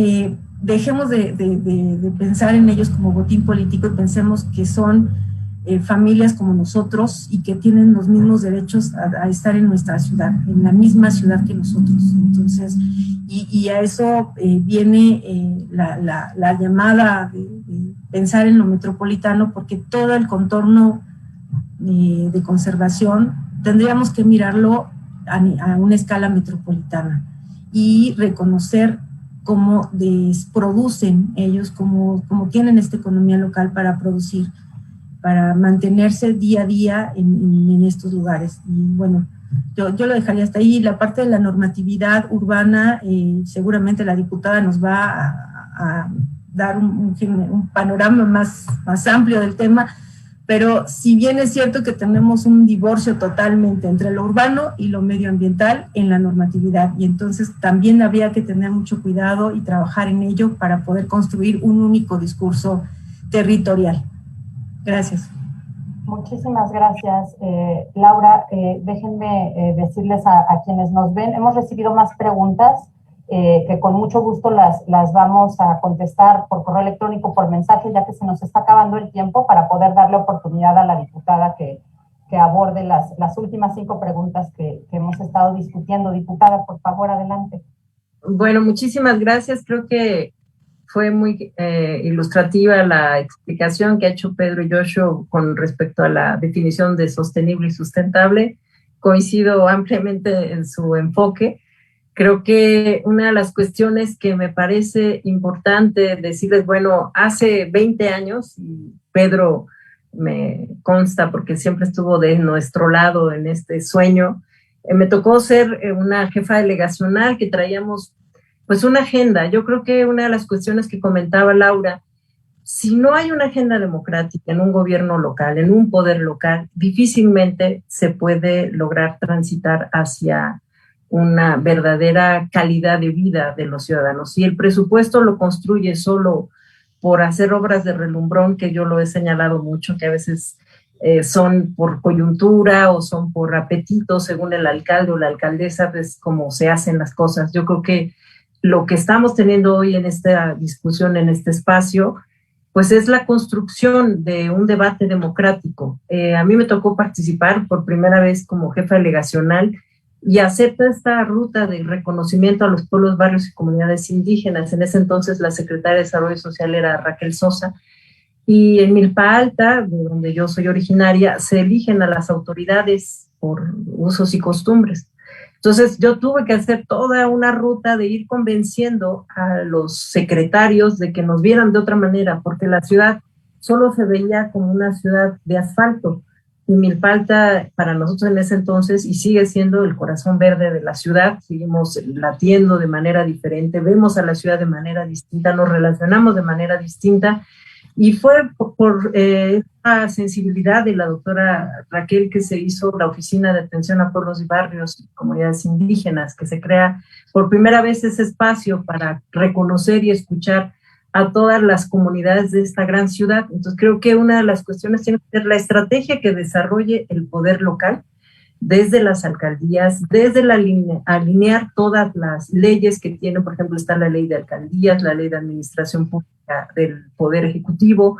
dejemos de pensar en ellos como botín político y pensemos que son familias como nosotros y que tienen los mismos derechos a estar en nuestra ciudad, en la misma ciudad que nosotros. Entonces, y a eso viene la llamada de pensar en lo metropolitano, porque todo el contorno de conservación tendríamos que mirarlo a una escala metropolitana y reconocer cómo producen ellos, cómo tienen esta economía local para producir, para mantenerse día a día en estos lugares. Y bueno, yo lo dejaría hasta ahí. La parte de la normatividad urbana, seguramente la diputada nos va a dar un panorama más amplio del tema, pero si bien es cierto que tenemos un divorcio totalmente entre lo urbano y lo medioambiental en la normatividad, y entonces también habría que tener mucho cuidado y trabajar en ello para poder construir un único discurso territorial. Gracias. Muchísimas gracias, Laura. Déjenme decirles a quienes nos ven, hemos recibido más preguntas que con mucho gusto las vamos a contestar por correo electrónico, por mensaje, ya que se nos está acabando el tiempo para poder darle oportunidad a la diputada que aborde las últimas 5 preguntas que hemos estado discutiendo. Diputada, por favor, adelante. Bueno, muchísimas gracias. Creo que fue muy ilustrativa la explicación que ha hecho Pedro y Joshua con respecto a la definición de sostenible y sustentable. Coincido ampliamente en su enfoque. Creo que una de las cuestiones que me parece importante decirles, bueno, hace 20 años, y Pedro me consta porque siempre estuvo de nuestro lado en este sueño, me tocó ser una jefa delegacional que traíamos pues una agenda. Yo creo que una de las cuestiones que comentaba Laura, si no hay una agenda democrática en un gobierno local, en un poder local, difícilmente se puede lograr transitar hacia una verdadera calidad de vida de los ciudadanos. Si el presupuesto lo construye solo por hacer obras de relumbrón, que yo lo he señalado mucho, que a veces son por coyuntura o son por apetito, según el alcalde o la alcaldesa, es como se hacen las cosas. Yo creo que lo que estamos teniendo hoy en esta discusión, en este espacio, pues es la construcción de un debate democrático. A mí me tocó participar por primera vez como jefa delegacional y hacer toda esta ruta de reconocimiento a los pueblos, barrios y comunidades indígenas. En ese entonces la secretaria de Desarrollo Social era Raquel Sosa, y en Milpa Alta, de donde yo soy originaria, se eligen a las autoridades por usos y costumbres. Entonces yo tuve que hacer toda una ruta de ir convenciendo a los secretarios de que nos vieran de otra manera, porque la ciudad solo se veía como una ciudad de asfalto, y Milpalta para nosotros en ese entonces, y sigue siendo el corazón verde de la ciudad, seguimos latiendo de manera diferente, vemos a la ciudad de manera distinta, nos relacionamos de manera distinta, y fue por la sensibilidad de la doctora Raquel que se hizo la Oficina de Atención a Pueblos y Barrios y Comunidades Indígenas, que se crea por primera vez ese espacio para reconocer y escuchar a todas las comunidades de esta gran ciudad. Entonces creo que una de las cuestiones tiene que ser la estrategia que desarrolle el poder local desde las alcaldías, desde alinear todas las leyes que tienen, por ejemplo, está la ley de alcaldías, la ley de administración pública del Poder Ejecutivo.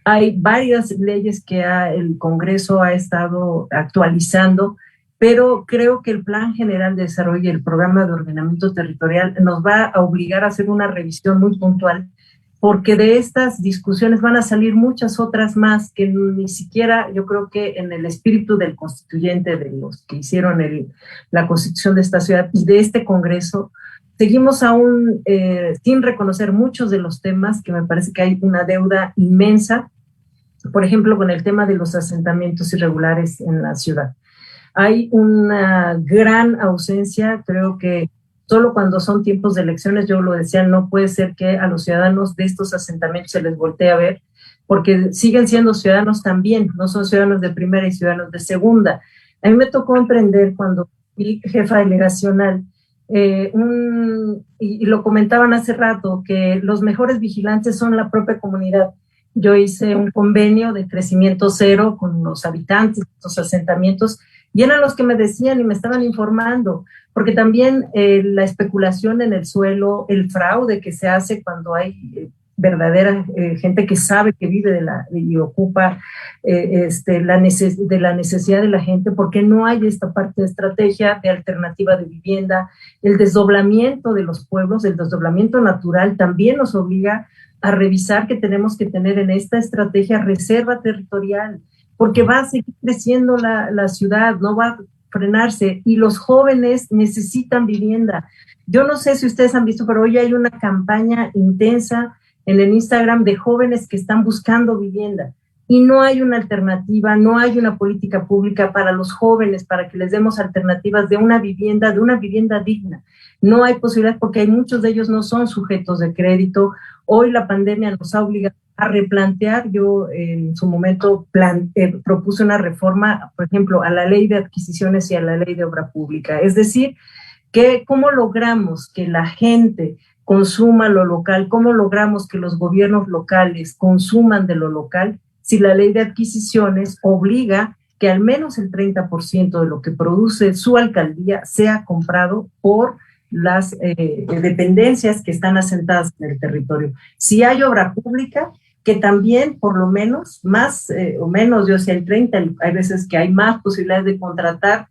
Hay varias leyes que el Congreso ha estado actualizando, pero creo que el Plan General de Desarrollo y el Programa de Ordenamiento Territorial nos va a obligar a hacer una revisión muy puntual, porque de estas discusiones van a salir muchas otras más que ni siquiera, yo creo que en el espíritu del constituyente, de los que hicieron la constitución de esta ciudad y de este Congreso, seguimos aún sin reconocer muchos de los temas, que me parece que hay una deuda inmensa, por ejemplo, con el tema de los asentamientos irregulares en la ciudad. Hay una gran ausencia, creo que solo cuando son tiempos de elecciones, yo lo decía, no puede ser que a los ciudadanos de estos asentamientos se les voltee a ver, porque siguen siendo ciudadanos también, no son ciudadanos de primera y ciudadanos de segunda. A mí me tocó emprender cuando fui jefa delegacional, y lo comentaban hace rato, que los mejores vigilantes son la propia comunidad. Yo hice un convenio de crecimiento cero con los habitantes de estos asentamientos, y eran los que me decían y me estaban informando, porque también la especulación en el suelo, el fraude que se hace cuando hay verdadera gente que sabe que vive y ocupa de la necesidad de la gente, porque no hay esta parte de estrategia de alternativa de vivienda, el desdoblamiento de los pueblos, el desdoblamiento natural también nos obliga a revisar que tenemos que tener en esta estrategia reserva territorial, porque va a seguir creciendo la ciudad, no va a frenarse, y los jóvenes necesitan vivienda. Yo no sé si ustedes han visto, pero hoy hay una campaña intensa en el Instagram de jóvenes que están buscando vivienda, y no hay una alternativa, no hay una política pública para los jóvenes, para que les demos alternativas de una vivienda digna. No hay posibilidad porque hay muchos de ellos no son sujetos de crédito. Hoy la pandemia nos ha obligado a replantear. Yo en su momento propuse una reforma, por ejemplo, a la ley de adquisiciones y a la ley de obra pública. Es decir, que cómo logramos que la gente consuma lo local, cómo logramos que los gobiernos locales consuman de lo local, si la ley de adquisiciones obliga que al menos el 30% de lo que produce su alcaldía sea comprado por las dependencias que están asentadas en el territorio. Si hay obra pública, que también por lo menos, más o menos, yo sé, el 30%, hay veces que hay más posibilidades de contratar,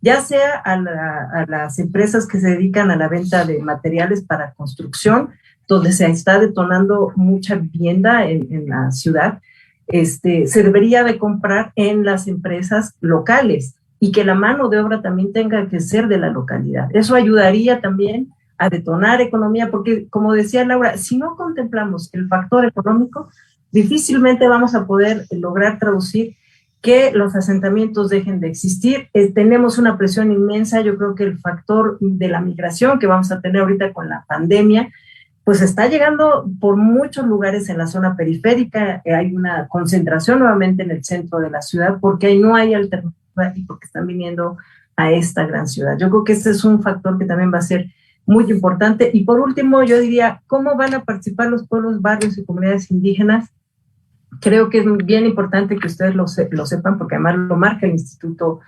ya sea a las empresas que se dedican a la venta de materiales para construcción, donde se está detonando mucha vivienda en la ciudad, se debería de comprar en las empresas locales, y que la mano de obra también tenga que ser de la localidad. Eso ayudaría también a detonar economía, porque como decía Laura, si no contemplamos el factor económico, difícilmente vamos a poder lograr traducir que los asentamientos dejen de existir. Tenemos una presión inmensa. Yo creo que el factor de la migración que vamos a tener ahorita con la pandemia, pues está llegando por muchos lugares en la zona periférica. Hay una concentración nuevamente en el centro de la ciudad, porque ahí no hay alternativa y porque están viniendo a esta gran ciudad. Yo creo que este es un factor que también va a ser muy importante. Y por último, yo diría, ¿cómo van a participar los pueblos, barrios y comunidades indígenas? Creo que es bien importante que ustedes lo sepan, porque además lo marca el Instituto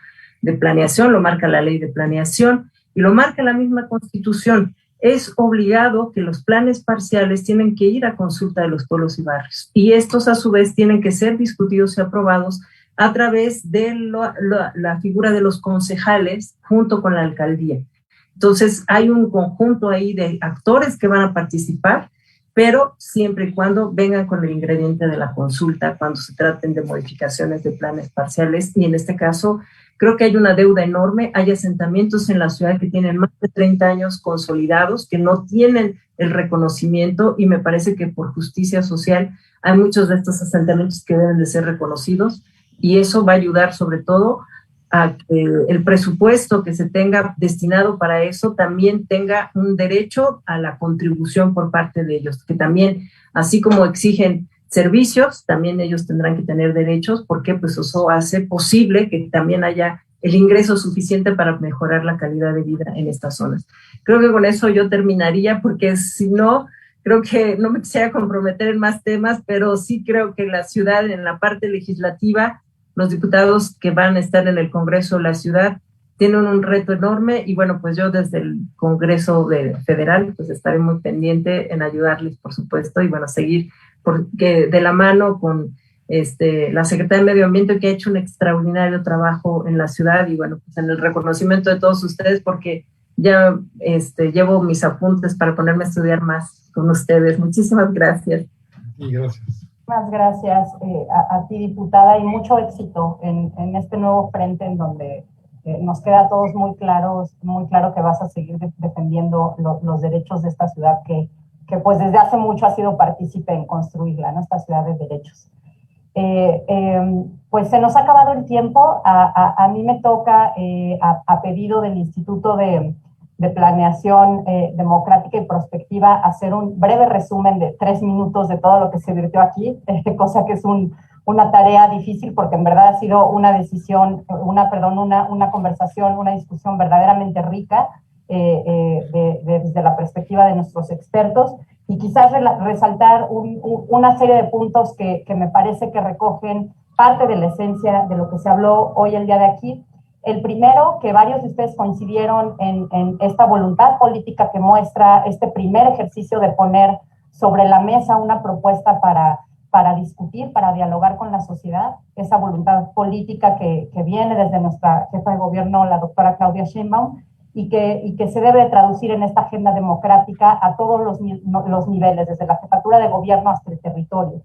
de Planeación, lo marca la Ley de Planeación y lo marca la misma Constitución. Es obligado que los planes parciales tienen que ir a consulta de los pueblos y barrios, y estos a su vez tienen que ser discutidos y aprobados a través de la figura de los concejales junto con la alcaldía. Entonces hay un conjunto ahí de actores que van a participar, pero siempre y cuando vengan con el ingrediente de la consulta, cuando se traten de modificaciones de planes parciales. Y en este caso creo que hay una deuda enorme. Hay asentamientos en la ciudad que tienen más de 30 años consolidados, que no tienen el reconocimiento, y me parece que por justicia social hay muchos de estos asentamientos que deben de ser reconocidos. y eso va a ayudar sobre todo a que el presupuesto que se tenga destinado para eso también tenga un derecho a la contribución por parte de ellos, que también, así como exigen servicios, también ellos tendrán que tener derechos, porque pues eso hace posible que también haya el ingreso suficiente para mejorar la calidad de vida en estas zonas. Creo que con eso yo terminaría, porque si no, creo que no me quisiera comprometer en más temas, pero sí creo que la ciudad, en la parte legislativa, los diputados que van a estar en el Congreso de la ciudad tienen un reto enorme, y bueno, pues yo desde el Congreso Federal pues estaré muy pendiente en ayudarles, por supuesto, y bueno, seguir porque de la mano con la Secretaría de Medio Ambiente, que ha hecho un extraordinario trabajo en la ciudad, y bueno, pues en el reconocimiento de todos ustedes, porque ya llevo mis apuntes para ponerme a estudiar más con ustedes. Muchísimas gracias. Y gracias. Muchas gracias a ti, diputada, y mucho éxito en este nuevo frente en donde nos queda a todos muy claro que vas a seguir defendiendo los derechos de esta ciudad que pues desde hace mucho ha sido partícipe en construirla, ¿no? Esta ciudad de derechos. Pues se nos ha acabado el tiempo. A mí me toca, a pedido del Instituto de Planeación Democrática y Prospectiva, hacer un breve resumen de 3 minutos de todo lo que se virtió aquí, cosa que es una tarea difícil, porque en verdad ha sido una decisión, una conversación, una discusión verdaderamente rica desde la perspectiva de nuestros expertos, y quizás resaltar una serie de puntos que me parece que recogen parte de la esencia de lo que se habló hoy el día de aquí. El primero, que varios de ustedes coincidieron en esta voluntad política que muestra este primer ejercicio de poner sobre la mesa una propuesta para discutir, para dialogar con la sociedad, esa voluntad política que viene desde nuestra jefa de gobierno, la doctora Claudia Sheinbaum, y que se debe traducir en esta agenda democrática a todos los niveles, desde la jefatura de gobierno hasta el territorio.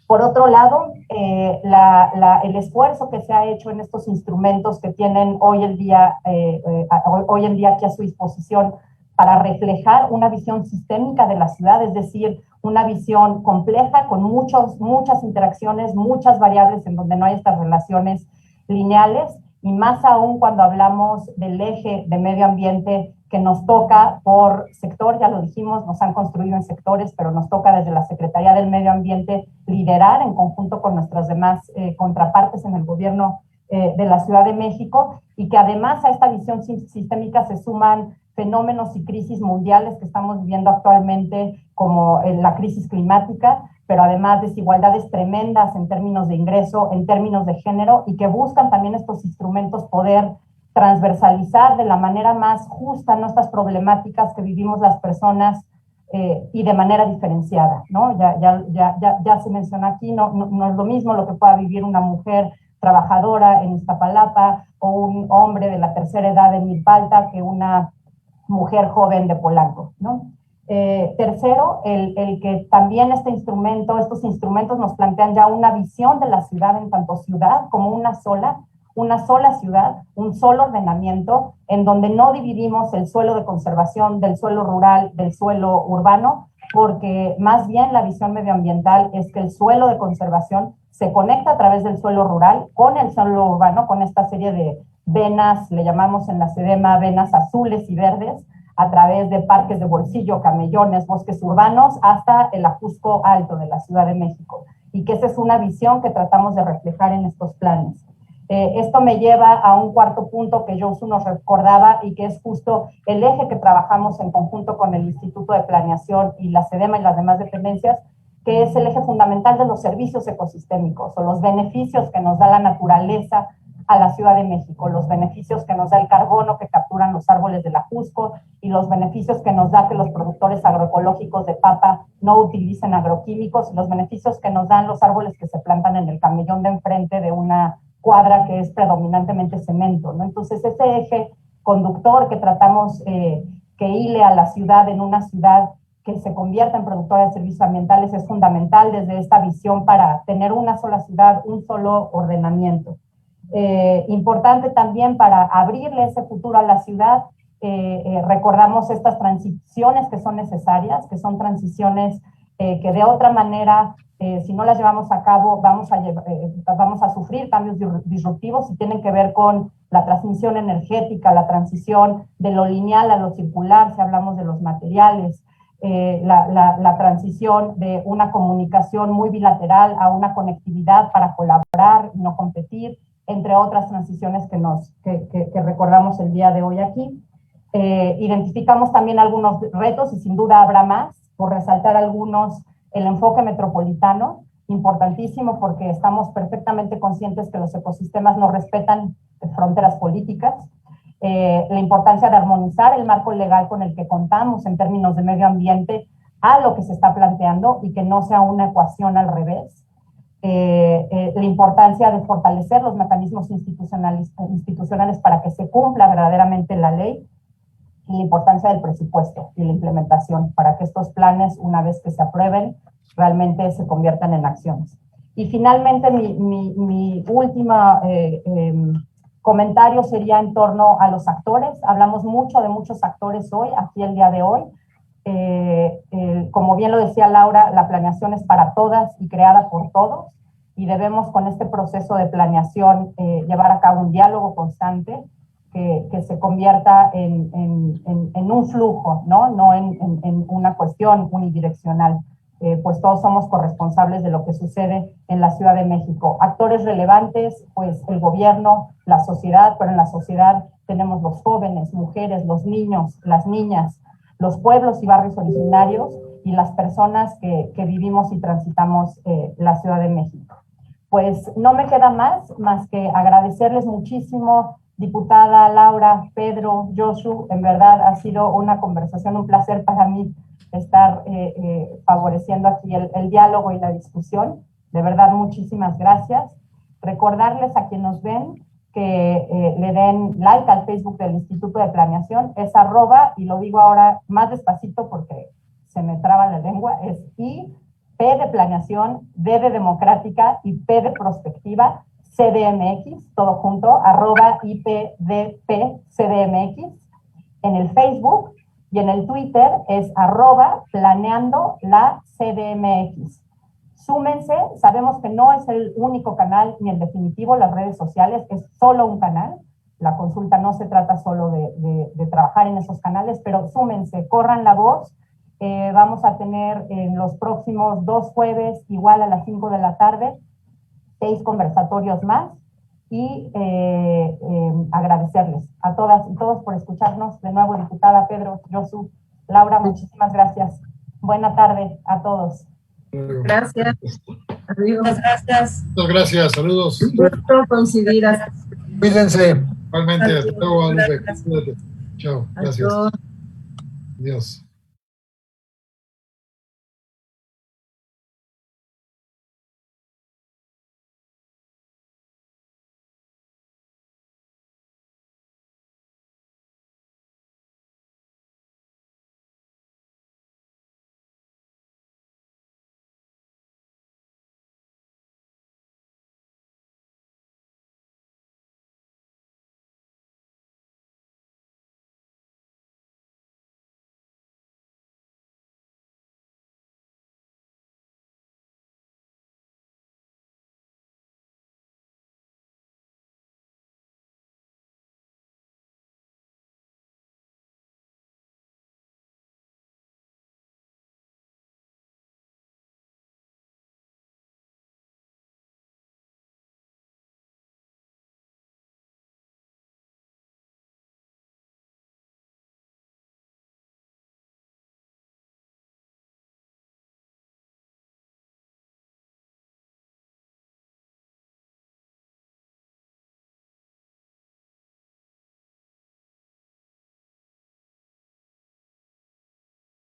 Por otro lado, el esfuerzo que se ha hecho en estos instrumentos que tienen hoy en día aquí a su disposición para reflejar una visión sistémica de la ciudad, es decir, una visión compleja con muchas interacciones, muchas variables en donde no hay estas relaciones lineales, y más aún cuando hablamos del eje de medio ambiente que nos toca por sector, ya lo dijimos, nos han construido en sectores, pero nos toca desde la Secretaría del Medio Ambiente liderar en conjunto con nuestras demás contrapartes en el gobierno de la Ciudad de México, y que además a esta visión sistémica se suman fenómenos y crisis mundiales que estamos viviendo actualmente, como la crisis climática, pero además desigualdades tremendas en términos de ingreso, en términos de género, y que buscan también estos instrumentos poder transversalizar de la manera más justa nuestras problemáticas que vivimos las personas y de manera diferenciada, ¿no? Ya se menciona aquí, no es lo mismo lo que pueda vivir una mujer trabajadora en Iztapalapa o un hombre de la tercera edad en Milpalta que una mujer joven de Polanco, ¿no? Tercero, el que también estos instrumentos nos plantean ya una visión de la ciudad en tanto ciudad como una sola ciudad, un solo ordenamiento, en donde no dividimos el suelo de conservación del suelo rural del suelo urbano, porque más bien la visión medioambiental es que el suelo de conservación se conecta a través del suelo rural con el suelo urbano, con esta serie de venas, le llamamos en la SEDEMA venas azules y verdes, a través de parques de bolsillo, camellones, bosques urbanos, hasta el Ajusco Alto de la Ciudad de México, y que esa es una visión que tratamos de reflejar en estos planes. Esto me lleva a un cuarto punto que Josu nos recordaba, y que es justo el eje que trabajamos en conjunto con el Instituto de Planeación y la SEDEMA y las demás dependencias, que es el eje fundamental de los servicios ecosistémicos, o los beneficios que nos da la naturaleza a la Ciudad de México, los beneficios que nos da el carbono que capturan los árboles del Ajusco, y los beneficios que nos da que los productores agroecológicos de papa no utilicen agroquímicos, y los beneficios que nos dan los árboles que se plantan en el camellón de enfrente de una cuadra que es predominantemente cemento, ¿no? Entonces ese eje conductor que tratamos que hile a la ciudad en una ciudad que se convierta en productora de servicios ambientales es fundamental desde esta visión para tener una sola ciudad, un solo ordenamiento. Importante también para abrirle ese futuro a la ciudad, recordamos estas transiciones que son necesarias, que son transiciones que de otra manera si no las llevamos a cabo, vamos a sufrir cambios disruptivos y tienen que ver con la transmisión energética, la transición de lo lineal a lo circular, si hablamos de los materiales, la transición de una comunicación muy bilateral a una conectividad para colaborar y no competir, entre otras transiciones que recordamos el día de hoy aquí. Identificamos también algunos retos y sin duda habrá más, por resaltar algunos. El enfoque metropolitano, importantísimo porque estamos perfectamente conscientes que los ecosistemas no respetan fronteras políticas. La importancia de armonizar el marco legal con el que contamos en términos de medio ambiente a lo que se está planteando y que no sea una ecuación al revés. La importancia de fortalecer los mecanismos institucionales para que se cumpla verdaderamente la ley, y la importancia del presupuesto y la implementación para que estos planes, una vez que se aprueben, realmente se conviertan en acciones. Y finalmente, mi última comentario sería en torno a los actores. Hablamos mucho de muchos actores hoy, aquí el día de hoy. Como bien lo decía Laura, la planeación es para todas y creada por todos, y debemos con este proceso de planeación llevar a cabo un diálogo constante que se convierta en un flujo, no en una cuestión unidireccional. Pues todos somos corresponsables de lo que sucede en la Ciudad de México. Actores relevantes, pues el gobierno, la sociedad, pero en la sociedad tenemos los jóvenes, mujeres, los niños, las niñas, los pueblos y barrios originarios y las personas que vivimos y transitamos la Ciudad de México. Pues no me queda más que agradecerles muchísimo, diputada Laura, Pedro, Josu. En verdad ha sido una conversación, un placer para mí estar favoreciendo aquí el diálogo y la discusión. De verdad, muchísimas gracias. Recordarles a quienes nos ven que le den like al Facebook del Instituto de Planeación, es @ y lo digo ahora más despacito porque se me traba la lengua, es IP de Planeación, D de Democrática y P de Prospectiva, CDMX, todo junto, @IPDP CDMX, en el Facebook, y en el Twitter es @planeando la CDMX. Súmense, sabemos que no es el único canal ni el definitivo, las redes sociales es solo un canal, la consulta no se trata solo de trabajar en esos canales, pero súmense, corran la voz. Vamos a tener en los próximos 2 jueves, igual a las 5 de la tarde, 6 conversatorios más, y agradecerles a todas y todos por escucharnos. De nuevo, diputada, Pedro, Josu, Laura, muchísimas gracias. Buena tarde a todos. Gracias. Adiós. Muchas gracias. Muchas gracias, saludos. Un gusto coincidir. Cuídense. Igualmente, hasta luego, Guadalupe. Cuídate. Chao, gracias. Adiós. Adiós.